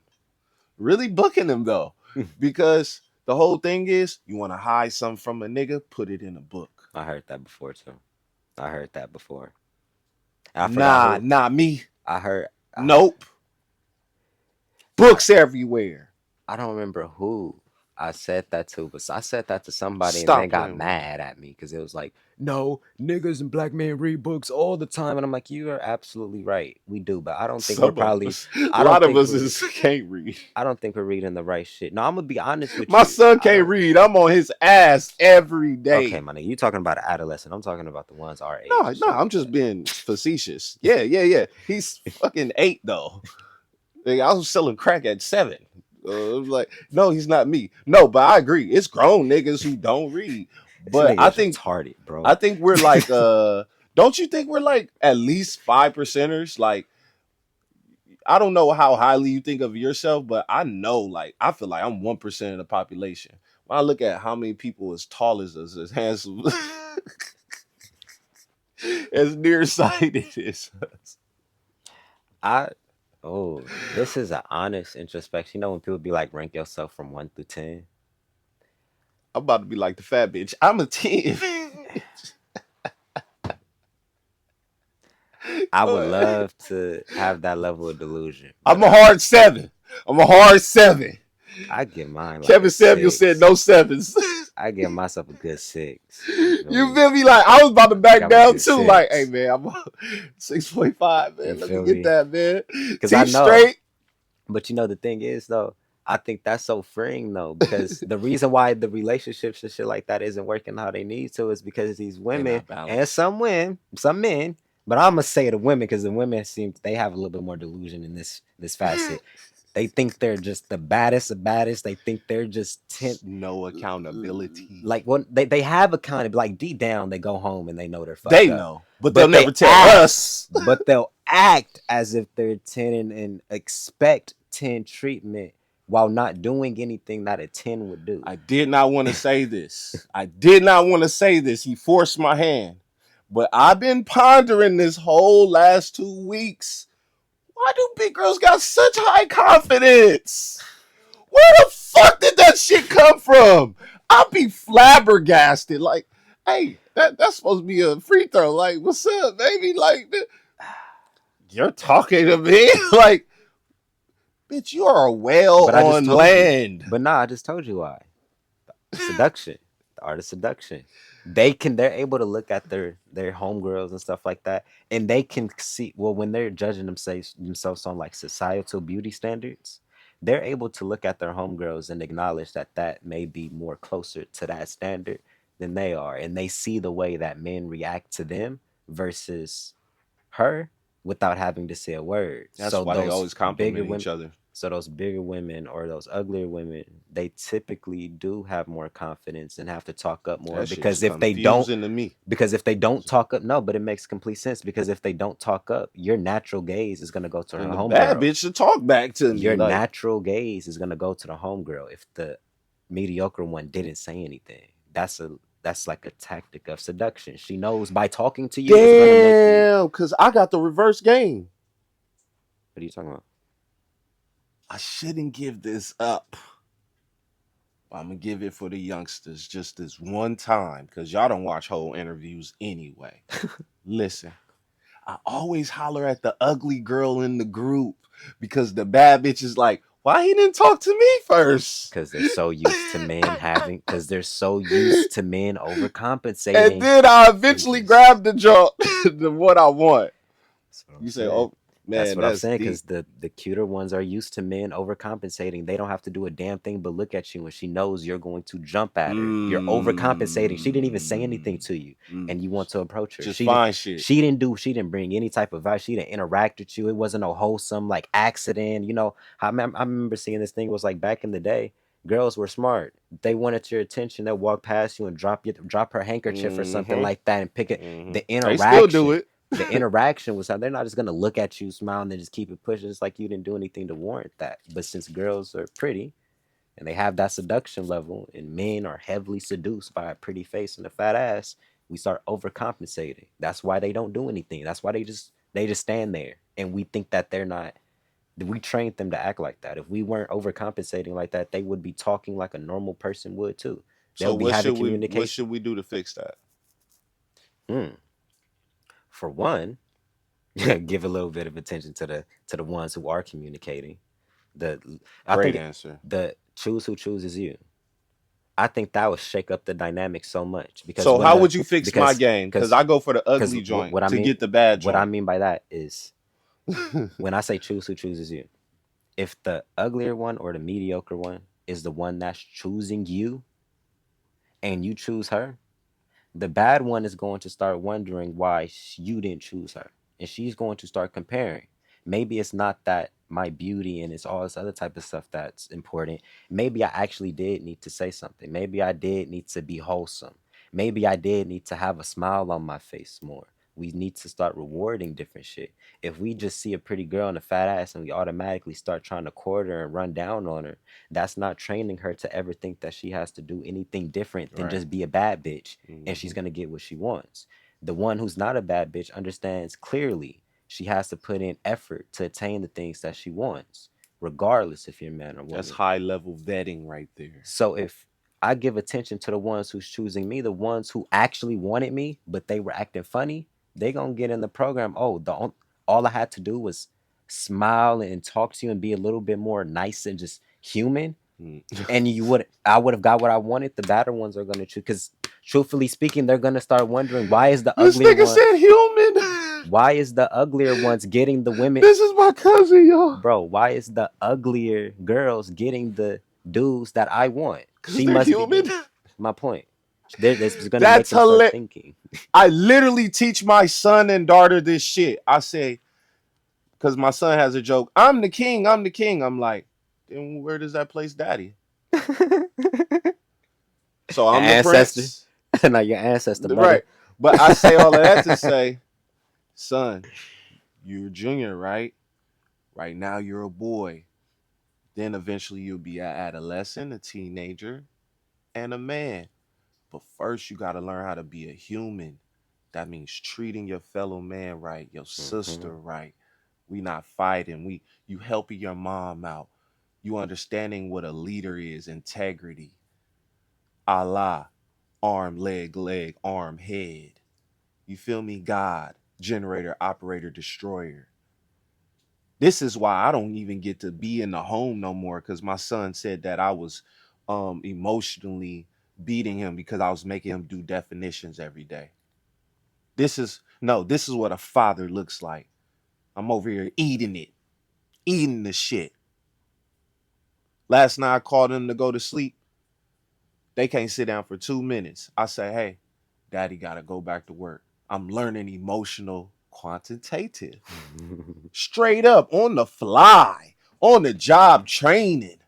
Really booking him though, because the whole thing is you want to hide something from a nigga, put it in a book. I heard that before too. I heard that before. I forgot Nah, who. not me. I heard. Nope. I, Books everywhere. I don't remember who I said that to, but I said that to somebody and they Stop got playing with me. mad at me because it was like, no, niggas and black men read books all the time. And I'm like, you are absolutely right. We do, but I don't think we're Some of probably, us, a I don't lot of think us we're, is can't read. I don't think we're reading the right shit. No, I'm gonna be honest with My you. son I can't don't. read. I'm on his ass every Okay, day. my nigga, you talking about an adolescent. I'm talking about the ones our age No, and no, shit I'm like just that. being facetious. Yeah, yeah, yeah. He's fucking 8 though. Like, I was selling crack at 7. I was like, no, he's not me. No, but I agree. It's grown niggas who don't read. This But nigga is retarded, I bro. think we're like don't you think we're like at least 5%ers? Like, I don't know how highly you think of yourself, but I know, like, I feel like I'm 1% of the population. When I look at how many people as tall as us, as handsome, as nearsighted as us. I this is an honest introspection. You know when people be like, rank yourself from 1 through 10. I'm about to be like the fat bitch. I'm a 10. I would love to have that level of delusion, but I'm a hard 7. I'm a hard 7. I give mine like a Kevin Samuel said 6. no sevens. I give myself a good 6. You feel You me? feel me? Like, I was about to I back got my down good too. Like, hey 6. man, I'm 6.5, You man. Let me feel get me? that, man. Because I Teeth know. straight. But you know the thing is though, I think that's so freeing though, because the reason why the relationships and shit like that isn't working how they need to is because these They women not and balanced. some men, but I'm gonna say the women because the women seem they have a little bit more delusion in this facet. They think they're just the baddest of baddest. They think they're just No accountability. like what they have a kind of like deep down they go home and they know they're fucked They up, know, but they'll but they never tell act, us. but they'll act as if they're 10 and expect 10 treatment while not doing anything that a 10 would do. I did not want to say this. I did not want to say this. He forced my hand. But I've been pondering this whole last 2 weeks. Why do big girls got such high confidence? Where the fuck did that shit come from? I'll be flabbergasted. Like, hey, that's supposed to be a free throw. Like, what's up, baby? Like, you're talking to me? Like, bitch, you are a whale But I just on told you. land. But nah, I just told you why. Seduction, the art of seduction. They're able to look at their homegirls and stuff like that, and they can see well when they're judging themselves on like societal beauty standards. They're able to look at their homegirls and acknowledge that that may be more closer to that standard than they are, and they see the way that men react to them versus her without having to say a word. That's So why they those always bigger compliment each women, other. so those bigger women or those uglier women, they typically do have more confidence and have to talk up more That shit's confusing to me. because if they don't talk up, no, but it makes complete sense because if they don't talk up, your natural gaze is gonna go to her And the bad homegirl. bitch should talk back to me. Your Like, natural gaze is gonna go to the homegirl. If the mediocre one didn't say anything. That's like a tactic of seduction. She knows by talking to you is gonna make you. Damn, because I got the reverse game. What are you talking about? I shouldn't give this up. I'm gonna give it for the youngsters just this one time because y'all don't watch whole interviews anyway. Listen, I always holler at the ugly girl in the group because the bad bitch is like, why he didn't talk to me first? Because they're so used to men having. Because they're so used to men And overcompensating. then I They eventually just. grab the joint, the what I want. That's what I'm You say, saying. oh That's man, what I'm that's saying. deep. Because the cuter ones are used to men overcompensating. They don't have to do a damn thing but look at you, and she knows you're going to jump at her. You're overcompensating. She didn't even say anything Mm, to you, mm. and you want to approach her. Just fine shit. She didn't do. She didn't bring any type of vibe. She didn't interact with you. It wasn't a wholesome like accident. I remember seeing this thing. It was like back in the day. Girls were smart. They wanted your attention. They'll walk past you and drop her handkerchief or something Mm-hmm. like that and pick it. Mm-hmm. The They still do interaction it. the interaction was how they're not just gonna look at you, smile, and then just keep it pushing. It's like you didn't do anything to warrant that. But since girls are pretty and they have that seduction level, and men are heavily seduced by a pretty face and a fat ass, we start overcompensating. That's why they don't do anything. That's why they just stand there, and we think that they're not. We trained them to act like that. If we weren't overcompensating like that, they would be talking like a normal person would too. So They'll be what having should what communication. should we do to fix that? Mm. For one, give a little bit of attention to the ones who are communicating. The I Great think answer. the choose who chooses you. I think that would shake up the dynamic so much because So when how the would you fix my because game? Because because I go for the because ugly joint what I to mean get the bad what I joint. mean by that is when I say choose who chooses you. If the uglier one or the mediocre one is the one that's choosing you and you choose her, the bad one is going to start wondering why you didn't choose her, and she's going to start comparing. Maybe it's not that my beauty and it's all this other type of stuff that's important. Maybe I actually did need to say something. Maybe I did need to be wholesome. Maybe I did need to have a smile on my face more. We need to start rewarding different shit. If we just see a pretty girl and a fat ass and we automatically start trying to court her and run down on her, that's not training her to ever think that she has to do anything different than Right. just be a bad bitch, and she's Hmm. going to get what she wants. The one who's not a bad bitch understands clearly she has to put in effort to attain the things that she wants, regardless if you're a man or That's woman. high level vetting right there. So if I give attention to the ones who's choosing me, the ones who actually wanted me, but they were acting funny, they gonna get in the program. Oh, all I had to do was smile and talk to you and be a little bit more nice and just human, Mm. and I would have got what I wanted. The better ones are gonna choose because, truthfully speaking, they're gonna start wondering This nigga said human. why is the uglier ones getting the women, This is my cousin, y'all. bro? Why is the uglier girls getting the dudes that I want? Because She they're must be human. good. My point. This is gonna make That's them start hilarious. thinking. I literally teach my son and daughter this shit. I say, because my son has a joke, I'm the king, I'm the king. I'm like, then where does that place daddy? So Your I'm the ancestor, prince. not your ancestor, Right. brother. But I say all of that to say, son, you're junior, right? Right now you're a boy. Then eventually you'll be an adolescent, a teenager, and a man. But first you gotta learn how to be a human. That means treating your fellow man right, your Hmm. sister right. We not fighting. You helping your mom out. You understanding what a leader is, integrity. Allah, arm, leg, arm, head. You feel me? God, generator, operator, destroyer. This is why I don't even get to be in the home no more because my son said that I was emotionally beating him because I was making him do definitions every day. This is what a father looks like. I'm over here eating it, eating the shit. Last night I called him to go to sleep. They can't sit down for 2 minutes. I say, hey, daddy gotta go back to work. I'm learning emotional quantitative. Straight up on the fly, on the job training.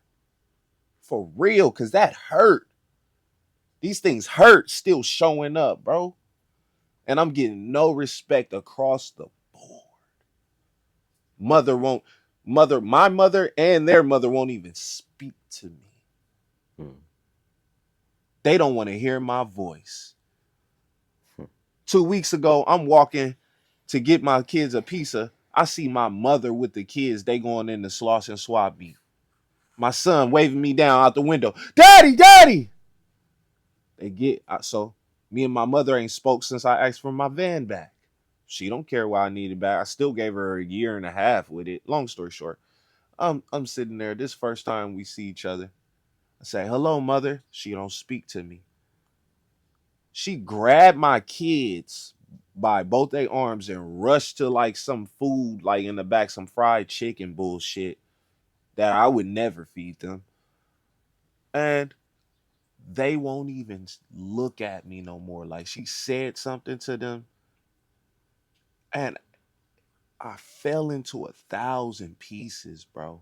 For real, cause that hurt. These things hurt still showing up, bro. And I'm getting no respect across the board. Mother won't, my mother and their mother won't even speak to me. Hmm. They don't want to hear my voice. Hmm. 2 weeks ago, I'm walking to get my kids a pizza. I see my mother with the kids. They going in the Sloss and Swab beef. My son waving me down out the window. Daddy, daddy. They get so me and my mother ain't spoke since I asked for my van back. She don't care why I need it back. I still gave her a year and a half with it. Long story short, I'm sitting there. This first time we see each other. I say, hello, mother. She don't speak to me. She grabbed my kids by both their arms and rushed to like some food, like in the back, some fried chicken bullshit that I would never feed them. And they won't even look at me no more. Like she said something to them, and I fell into 1,000 pieces, bro.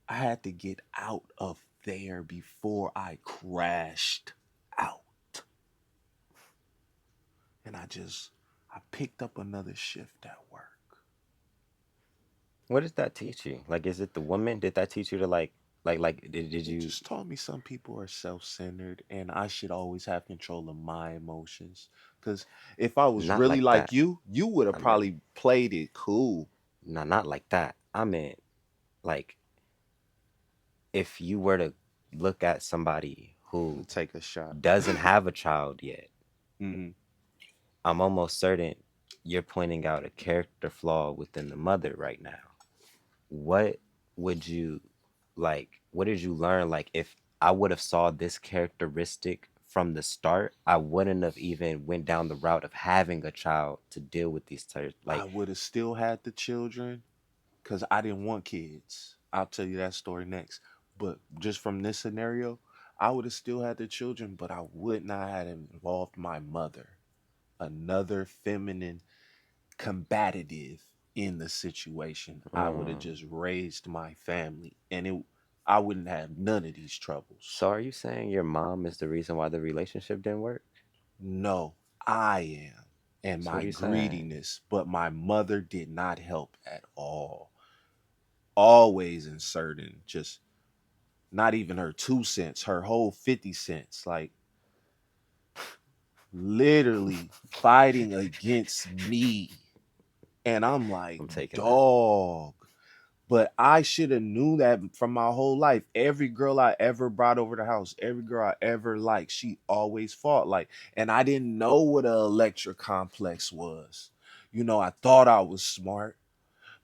I had to get out of there before I crashed out. And I picked up another shift at work. What does that teach you? Like, is it the woman? Did that teach you to did It you just taught me some people are self-centered and I should always have control of my emotions. Because if I was not really like like that? you would have I meant probably played it cool. no, not like that. I meant like if you were to look at somebody who Take a shot. doesn't have a child yet, Hmm. I'm almost certain you're pointing out a character flaw within the mother right now. What would you what did you learn? Like if I would have saw this characteristic from the start, I wouldn't have even went down the route of having a child to deal with these types. I Like, would have still had the children because I didn't want kids. I'll tell you that story next. But just from this scenario, I would have still had the children, but I would not have involved my mother, another feminine combative in the situation. I would have mm. just raised my family, and I wouldn't have none of these troubles. So are you saying your mom is the reason why the relationship didn't work? No, I am, and So what my are you saying? greediness, but my mother did not help at all. Always inserting just not even her 2 cents, her whole 50 cents, like literally fighting against me. And I'm like, I'm taking that. dog. But I should have knew that from my whole life. Every girl I ever brought over the house, every girl I ever liked, she always fought like. And I didn't know what a electra complex was. I thought I was smart,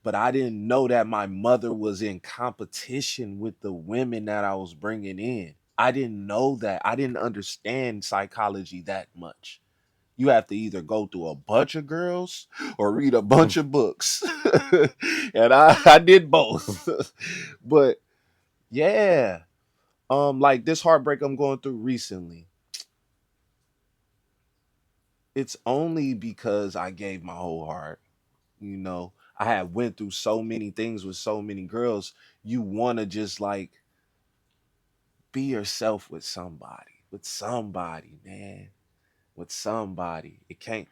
but I didn't know that my mother was in competition with the women that I was bringing in. I didn't know that. I didn't understand psychology that much. You have to either go through a bunch of girls or read a bunch of books. And I did both. But yeah, like this heartbreak I'm going through recently, it's only because I gave my whole heart. I had went through so many things with so many girls. You want to just like be yourself with somebody, man, with somebody. It can't,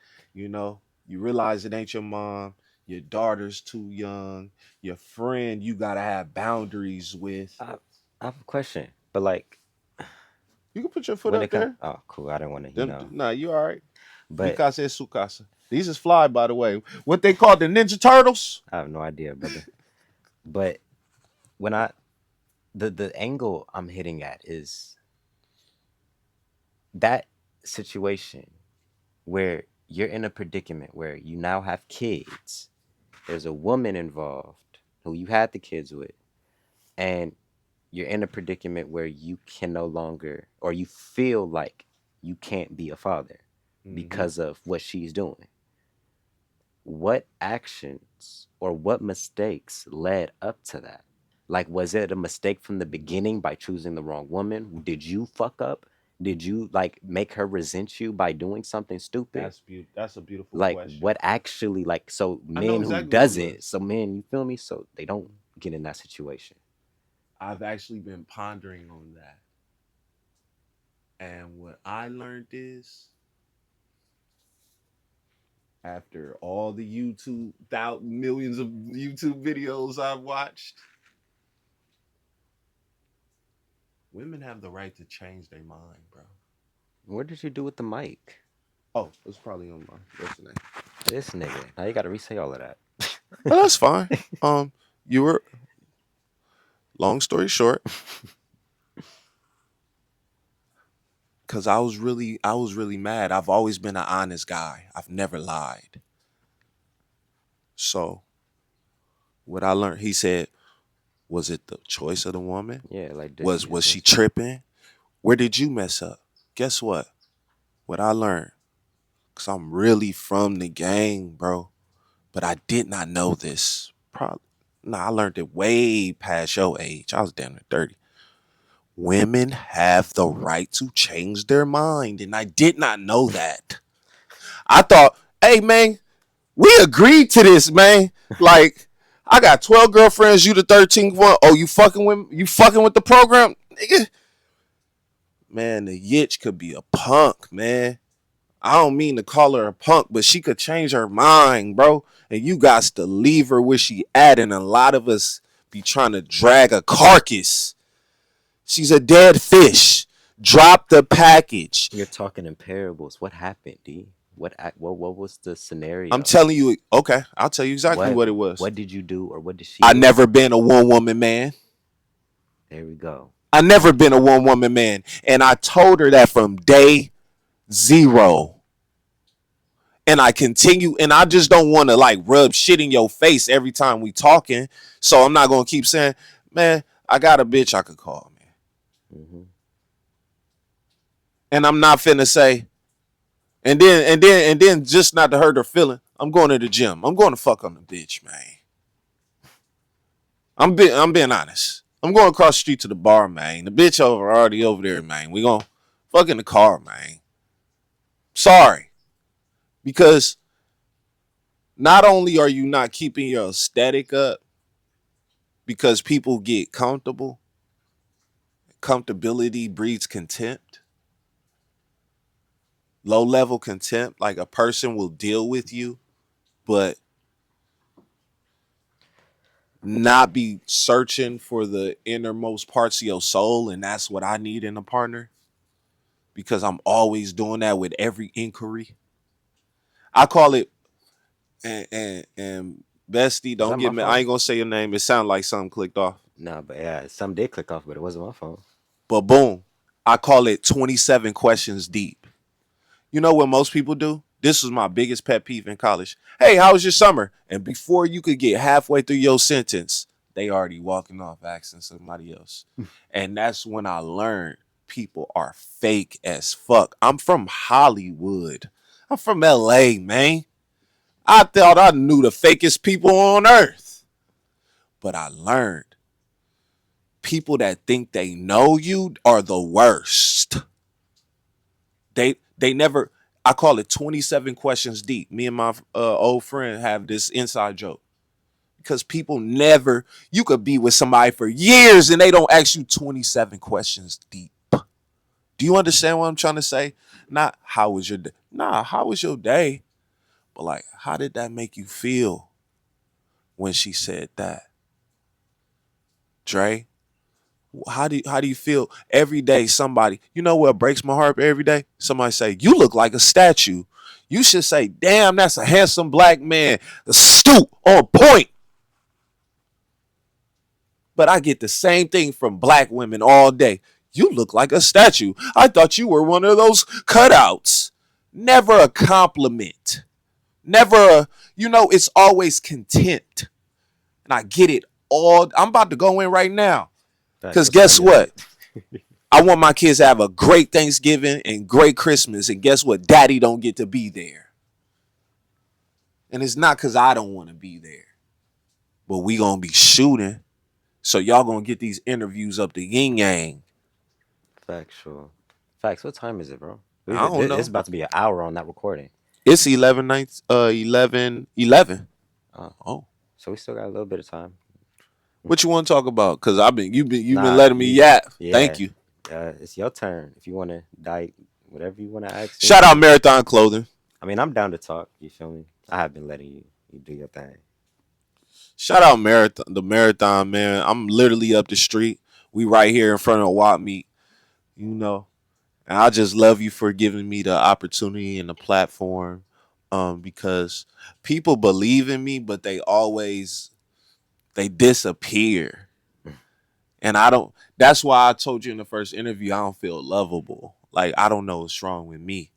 you realize it ain't your mom, your daughter's too young, your friend you gotta have boundaries with. I, I have a question, but like You can put your foot when it up comes, there. oh, cool. I didn't want to, Nah, you all right. Mi but casa es su casa. These is fly, by the way. What they call the Ninja Turtles? I have no idea, brother. But when I the angle I'm hitting at is that situation where you're in a predicament where you now have kids. There's a woman involved who you had the kids with, and you're in a predicament where you can no longer, or you feel like you can't be a father Mm-hmm. because of what she's doing. What actions or what mistakes led up to that? Like, was it a mistake from the beginning by choosing the wrong woman? Did you fuck up? Did you like make her resent you by doing something stupid? That's a beautiful Like, question. what actually, like, so I know men who exactly what it doesn't, was. so men, you feel me? So they don't get in that situation. I've actually been pondering on that. And what I learned is after all the millions of YouTube videos I've watched, women have the right to change their mind, bro. What did you do with the mic? Oh, it's probably on my what's the name? This nigga. Now you got to re-say all of that. Oh, that's fine. You were long story short, because I was really mad. I've always been an honest guy. I've never lied. So what I learned, he said, was it the choice of the woman? Yeah, like did she Was just she mess up? tripping? Where did you mess up? Guess what? What I learned, because I'm really from the gang, bro. But I did not know this. Probably, I learned it way past your age. I was damn near 30. Women have the right to change their mind. And I did not know that. I thought, hey, man, we agreed to this, man. Like, I got 12 girlfriends, you the 13th one. Oh, you fucking with the program? Nigga, man, the yitch could be a punk, man. I don't mean to call her a punk, but she could change her mind, bro. And you got to leave her where she at. And a lot of us be trying to drag a carcass. She's a dead fish. Drop the package. You're talking in parables. What happened, D? What was the I'm scenario? telling you, okay, I'll tell you exactly What what it was. what did you do or what did she I do? never been a one woman man. There we go. I never been a one woman man. And I told her that from day zero. And I continue, and I just don't want to like rub shit in your face every time we talking. So I'm not gonna keep saying, man, I got a bitch I could call, man. Hmm. And I'm not finna say, and then just not to hurt her feeling, I'm going to the gym. I'm going to fuck on the bitch, man. I'm being honest. I'm going across the street to the bar, man. The bitch already over there, man. We gonna fuck in the car, man. Sorry. Because not only are you not keeping your aesthetic up because people get comfortable, comfortability breeds contempt. Low level contempt, like a person will deal with you, but not be searching for the innermost parts of your soul. And that's what I need in a partner because I'm always doing that with every inquiry. I call it, and Bestie, Was don't that get my me. I phone? ain't gonna say your name. It sounded like something clicked off. No, but yeah, some did click off, but it wasn't my phone. But boom, I call it 27 questions deep. You know what most people do? This was my biggest pet peeve in college. Hey, how was your summer? And before you could get halfway through your sentence, they already walking off asking somebody else. And that's when I learned people are fake as fuck. I'm from Hollywood. I'm from LA, man. I thought I knew the fakest people on earth. But I learned people that think they know you are the worst. They never. I call it 27 questions deep. Me and my old friend have this inside joke because people never. You could be with somebody for years and they don't ask you 27 questions deep. Do you understand what I'm trying to say? Not how was your day. Nah, how was your day? But like, how did that make you feel when she said that? Dre, how do you feel every day? Somebody, you know what breaks my heart every day? Somebody say you look like a statue. You should say, damn, that's a handsome black man, astute, on point. But I get the same thing from black women all day. You look like a statue. I thought you were one of those cutouts. Never a compliment. Never a, it's always contempt. And I get it all. I'm about to go in right now. Facts. Because What time guess is what? it? I want my kids to have a great Thanksgiving and great Christmas. And guess what? Daddy don't get to be there. And it's not because I don't want to be there. But we going to be shooting. So y'all going to get these interviews up the yin yang. Factual. Facts. What time is it, bro? I don't It's know. about to be an hour on that recording. It's 11 nights, 11. Uh, Oh. so we still got a little bit of time. What you want to talk about? Cause you've been Nah, letting me yap. yeah. Thank you. It's your turn. If you want to die, whatever you want to ask me. Shout out Marathon Clothing. I mean, I'm down to talk. You feel me? I have been letting you do your thing. Shout out the marathon, man. I'm literally up the street. We right here in front of Watt Meet, you know. And I just love you for giving me the opportunity and the platform. Because people believe in me, but they disappear. And I don't that's why I told you in the first interview I don't feel lovable. Like I don't know what's wrong with me.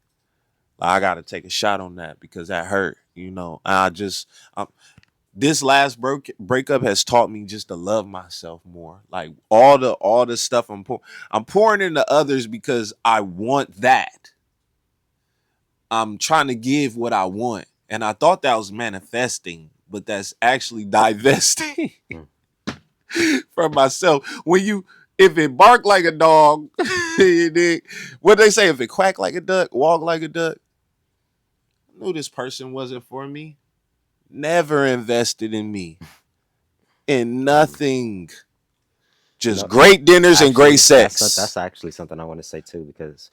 Like, I gotta take a shot on that because that hurt, you know. And this last breakup has taught me just to love myself more. Like all the stuff I'm pouring into others because I want that. I'm trying to give what I want. And I thought that was manifesting, but that's actually divesting Mm. from myself. If it bark like a dog, what they say, if it quack like a duck, walk like a duck, I knew this person wasn't for me. Never invested in me. In Mm. nothing. You Just know, great dinners and great that's sex. actually something I want to say too, because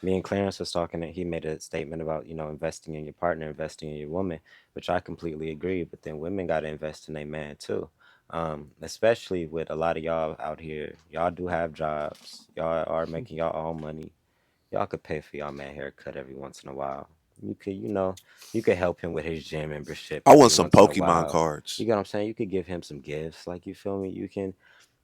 me and Clarence was talking, and he made a statement about, investing in your partner, investing in your woman, which I completely agree. But then women got to invest in a man too. Especially with a lot of y'all out here, y'all do have jobs, y'all are making y'all own money. Y'all could pay for y'all man haircut every once in a while. You could help him with his gym membership I want every some once in a Pokemon while. You cards. get what I'm saying? You could give him some gifts, like, you feel me?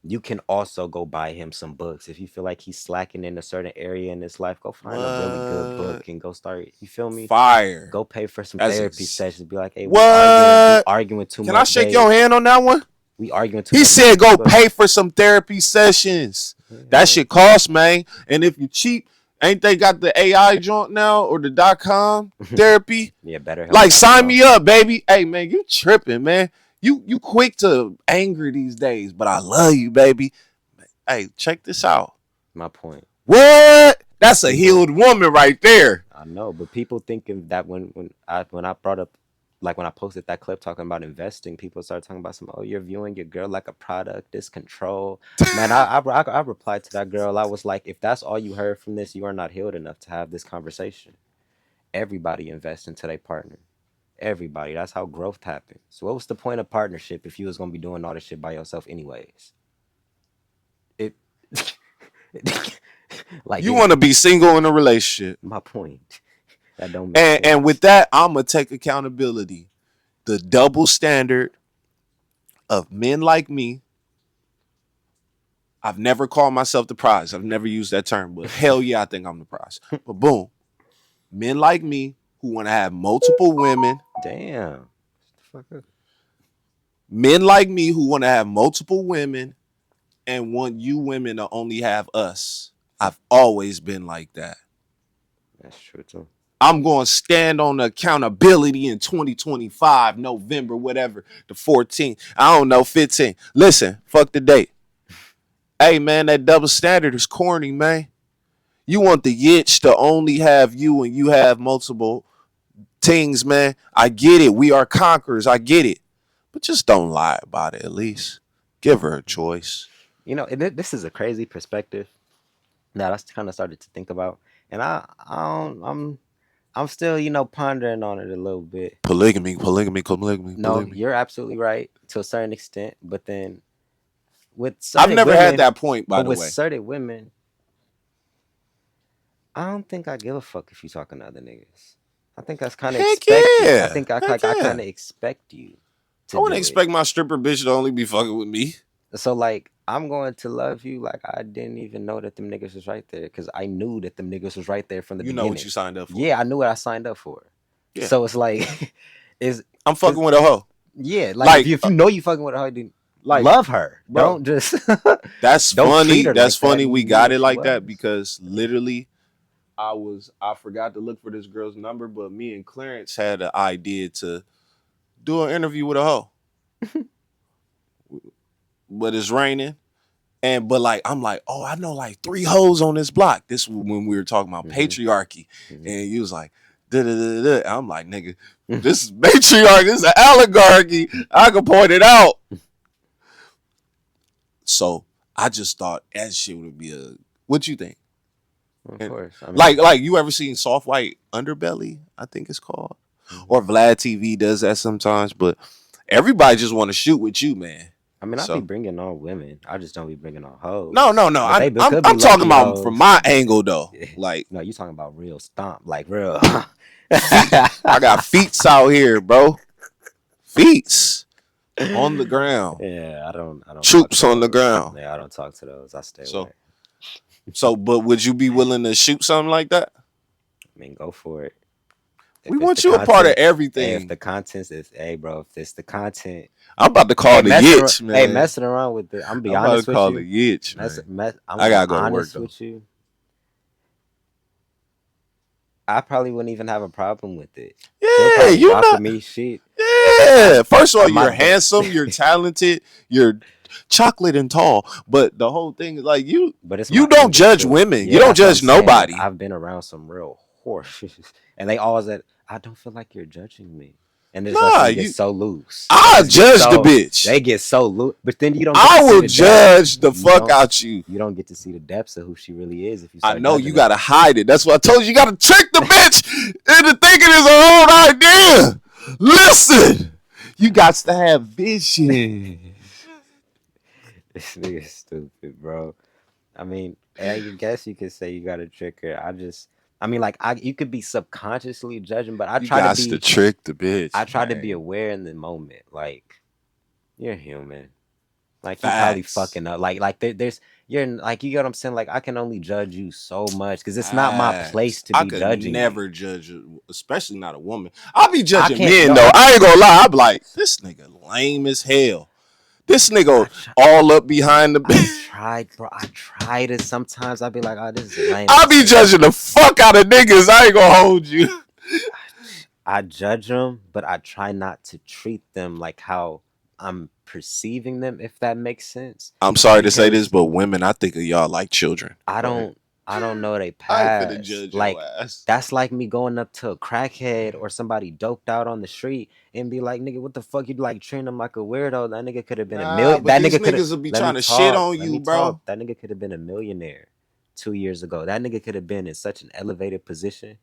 You can also go buy him some books. If you feel like he's slacking in a certain area in his life, go find a really good What? book and go start. You feel me? Fire. Go pay for some That's therapy ex- sessions. Be like, hey, we what? arguing too Can I much, shake babe. your hand on that one? We arguing too He much. Let me said get you a go book. pay for some therapy sessions. Yeah, That like, shit costs, man. And if you cheap, ain't they got the AI joint now or the .com therapy? yeah, Like sign betterhelp.com. me up, baby. Hey man, you tripping, man. You quick to anger these days, but I love you, baby. Hey, check this out. My point. What? That's a People healed woman right there. I know, but people thinking that when I brought up, like, when I posted that clip talking about investing, people started talking about some, oh, you're viewing your girl like a product, this control. Man, I replied to that girl. I was like, if that's all you heard from this, you are not healed enough to have this conversation. Everybody invests into their partner. Everybody. That's how growth happens. So what was the point of partnership if you was gonna be doing all this shit by yourself anyways? It like You want it. to be single in a relationship. My point. That don't make And with sense. that, I'm gonna take accountability. The double standard of men like me. I've never called myself the prize. I've never used that term, but hell yeah, I think I'm the prize. But boom, men like me who want to have multiple women, Damn. Fuck up. men like me who want to have multiple women and want you women to only have us. I've always been like that. That's true too. I'm going to stand on the accountability in 2025, November, whatever, the 14th. I don't know, 15th. Listen, fuck the date. Hey, man, that double standard is corny, man. You want the yitch to only have you and you have multiple things, man. I get it. We are conquerors. I get it. But just don't lie about it, at least. Give her a choice. This is a crazy perspective that I kind of started to think about, and I'm still, pondering on it a little bit. Polygamy, polygamy, polygamy, No, polygamy. you're absolutely right to a certain extent, but then with I've certain never had women, that point, by but the with way. certain women, I don't think I give a fuck if you talking to other niggas. I think that's kind of Heck expected. I yeah. think Heck I kind yeah. of expect you I to wouldn't do it. expect my stripper bitch to only be fucking with me. So, like, I'm going to love you like I didn't even know that them niggas was right there, because I knew that them niggas was right there from the You know what beginning. you signed up for. Yeah, I knew what I signed up for. Yeah. So it's like, is I'm is fucking with a hoe. yeah, like, if Like, you if you know you fucking with her, then like, love her. bro, Don't just that's don't treat funny. her That's like that. funny. You We knew got what it she like was. that because literally I forgot to look for this girl's number, but me and Clarence had an idea to do an interview with a hoe. But it's raining. But like I'm like, oh, I know like three hoes on this block. This was when we were talking about Hmm. patriarchy. Hmm. And he was like, da da da da. I'm like, nigga, this is matriarchy, this is an oligarchy. I can point it out. So I just thought that shit would be a what you think? Of And course, I like mean, like you ever seen Soft White Underbelly, I think it's called. hmm Or Vlad TV does that sometimes, but everybody just want to shoot with you, man. I mean, I be So bringing on women. I just don't be bringing on no, hoes. no, no. But they could be I'm talking lucky about from hoes. my angle though. Like No, you talking about real stomp, like real. feet. I got feet out here, bro. Feet on the ground. Yeah, I don't talk Troops to on the those. ground. Yeah, I don't talk to those. I stay So away. but would you be willing to shoot something like that? I mean, go for it. We If it's the want you a part of content, hey, if everything. the contents is, hey, bro, if it's the content, I'm about to call hey, the yitch, man. messing around with it. I'm gonna be I'm about to honest with call the you. yitch, man. I'm I gonna be gotta go to work honest though. with you. I probably wouldn't even have a problem with it. She'll Yeah, probably you offer not. me shit. Yeah. First of all, I you're might, but handsome, you're talented, you're chocolate and tall. But the whole thing is like but it's you my don't truth. It's judge true. women. You Yeah, don't that's what I'm judge saying. Like nobody. I've been around some real horses, and they always said, "I don't feel like you're judging me," and it's like Nah, them get you. so loose. They I'll just get judge the so bitch. they get so loose. But then you don't get to I see will the depth. judge the You fuck don't out you. you don't get to see the depths of who she really is if you I start know you judging her. gotta hide it. That's what I told you. You gotta trick the bitch into thinking it's her own idea. Listen, you got to have vision. This nigga stupid, bro. I mean, I guess you could say you got to trick her. I mean, like you could be subconsciously judging, but You got to trick the I bitch, try to be man. aware in the moment. Like you're human. Like you probably Facts. fucking up. There's you're like you get what I'm saying. Like I can only judge you so much because it's not my place Facts. to I be could judging you. never judge, especially not a woman. I'll be I judging can't. men No, though. I ain't gonna lie. I'm like, this nigga lame as hell. This I nigga try, all up behind the. I tried, bro. I tried it. Sometimes I'd be like, oh, this is lame. I This be is lame. judging the fuck out of niggas. I ain't gonna hold you. I judge them, but I try not to treat them like how I'm perceiving them, if that makes sense. I'm sorry to say this, Because but women, I think of y'all like children. I Go ahead. don't I don't know they I ain't finna past. judge your Like ass. that's like me going up to a crackhead or somebody doped out on the street and be like, nigga, what the fuck you like treating them like a weirdo? That nigga could have been a Nah, million. but That these nigga could have. niggas will be Let me trying to shit talk. on Let you, me bro. talk. That nigga could have been a millionaire 2 years ago. That nigga could have been in such an elevated position,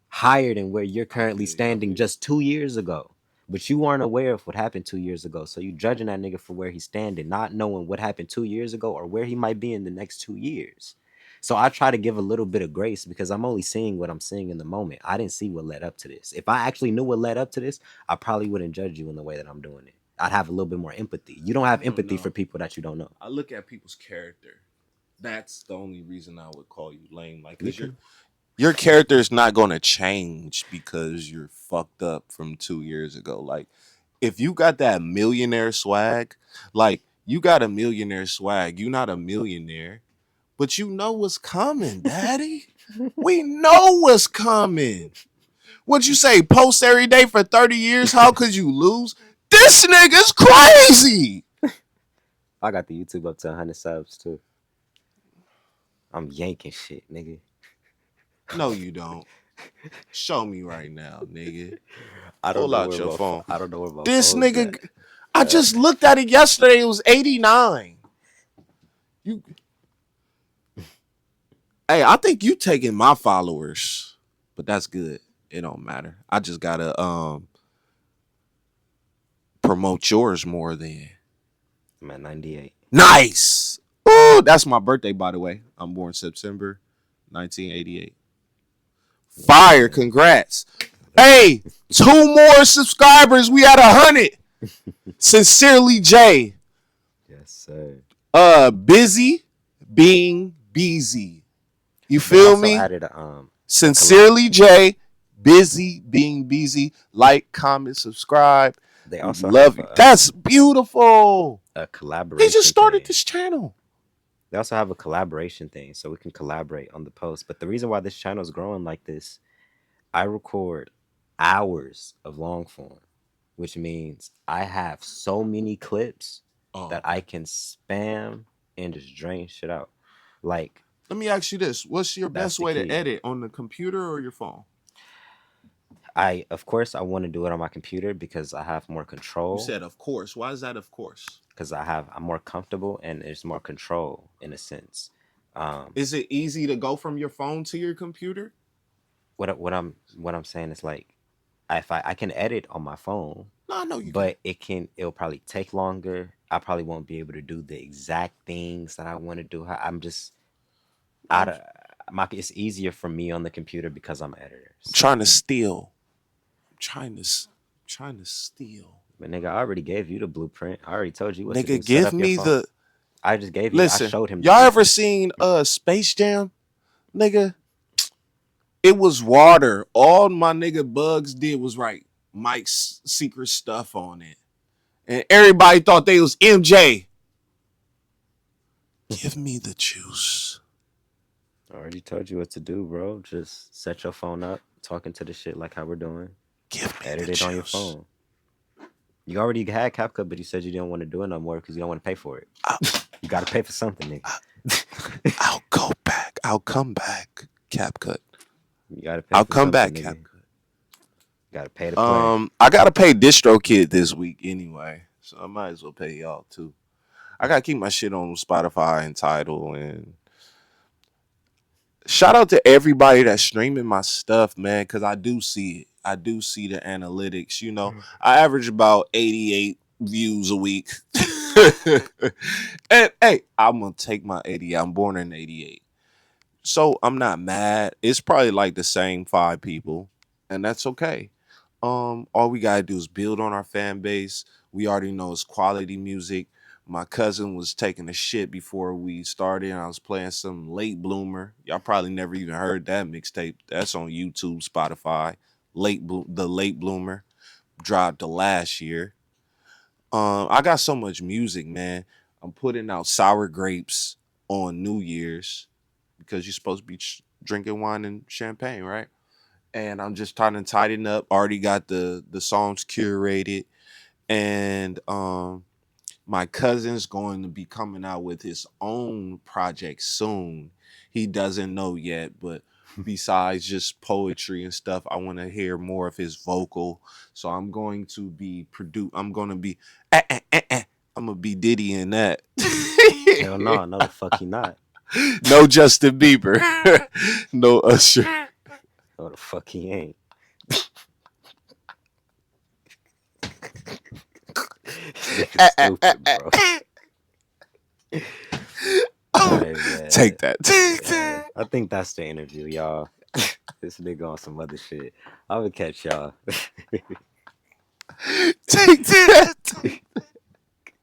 higher than where you're I currently feel you. I standing feel you. just 2 years ago. But you weren't aware of what happened 2 years ago. So you judging that nigga for where he's standing, not knowing what happened 2 years ago or where he might be in the next 2 years. So I try to give a little bit of grace because I'm only seeing what I'm seeing in the moment. I didn't see what led up to this. If I actually knew what led up to this, I probably wouldn't judge you in the way that I'm doing it. I'd have a little bit more empathy. You don't have I don't empathy for know. people that you don't know. I look at people's character. That's the only reason I would call you lame. Like, You cause can. your character is not gonna change because you're fucked up from 2 years ago. Like, if you got that millionaire swag, like you got a millionaire swag, you not a millionaire, but you know what's coming, daddy. We know what's coming. What'd you say? Post every day for 30 years? How could you lose? This nigga's crazy. I got the YouTube up to 100 subs too. I'm yanking shit, nigga. No, you don't. Show me right now, nigga. I don't Pull know out where your phone. I don't know where my This phone's at. nigga, I just looked at it yesterday. It was 89. You, hey, I think you taking my followers, but that's good. It don't matter. I just gotta promote yours more than I'm at 98. nice. Ooh, that's my birthday, by the way. I'm born September 1988. Fire, Yeah. congrats. Hey, 2 more subscribers. We at 100. Sincerely, Jay. Yes, sir. Busy being busy. You They feel also me? added a collab. Sincerely, Jay. Busy being busy. Like, comment, subscribe. They We also love have you. That's beautiful. a He just collaboration started thing. this channel. They also have a collaboration thing, so we can collaborate on the post. But the reason why this channel is growing like this, I record hours of long form, which means I have so many clips Oh, that I okay. can spam and just drain shit out. Like Let me ask you this. What's your that's best the way to key. edit? On the computer or your phone? Of course I want to do it on my computer because I have more You control, said, of course. Why is that, of course? because I'm more comfortable and there's more control in a sense. Um, Is it easy to go from your phone to your computer? what I'm saying is like if I can edit on my phone, No, I know you can. but it'll probably take longer. I probably won't be able to do the exact things that I want to do. I'm just out I'm of my. It's easier for me on the computer because I'm an editor. trying So, to steal. I'm trying to steal. but nigga, I already gave you the blueprint. I already told you what to Nigga, do. Set give up your me phone. the I just gave you. I listen. showed him the Y'all ever blueprint. seen Space Jam? Nigga, it was water. All my nigga Bugs did was write Mike's secret stuff on it. And everybody thought they was MJ. Give me the juice. I already told you what to do, bro. Just set your phone up, talking to the shit like how we're doing. Give me Edit the it on your juice. phone. You already had CapCut, but you said you didn't want to do it no more because you don't want to pay for it. I, You got to pay for something, nigga. I'll go back. I'll come back. CapCut. You got to pay I'll for come something, back, nigga. CapCut. Got to pay to play. I gotta pay DistroKid this week anyway, so I might as well pay y'all too. I gotta keep my shit on Spotify and Tidal, and shout out to everybody that's streaming my stuff, man, because I do see it. I do see the analytics. You know, I average about 88 views a week. And hey, I'm gonna take my 80. I'm born in 88. So I'm not mad. It's probably like the same 5 people, and that's okay. All we gotta do is build on our fan base. We already know it's quality music. My cousin was taking a shit before we started, and I was playing some late bloomer. Y'all probably never even heard that mixtape. That's on YouTube, Spotify. The late bloomer dropped the last year. I got so much music, man. I'm putting out sour grapes on New Year's because you're supposed to be drinking wine and champagne, right? And I'm just trying to tighten up. Already got the songs curated, and my cousin's going to be coming out with his own project soon. He doesn't know yet, but besides just poetry and stuff, I want to hear more of his vocal. So I'm going to be I'm going to be I'm gonna be Diddy in that. Hell no, no the fuck he not. No Justin Bieber, no Usher. No the fuck he ain't. Nigga stupid, bro. All right, man. Take that. Yeah, I think that's the interview, y'all. This nigga on some other shit. I will catch y'all. Take that.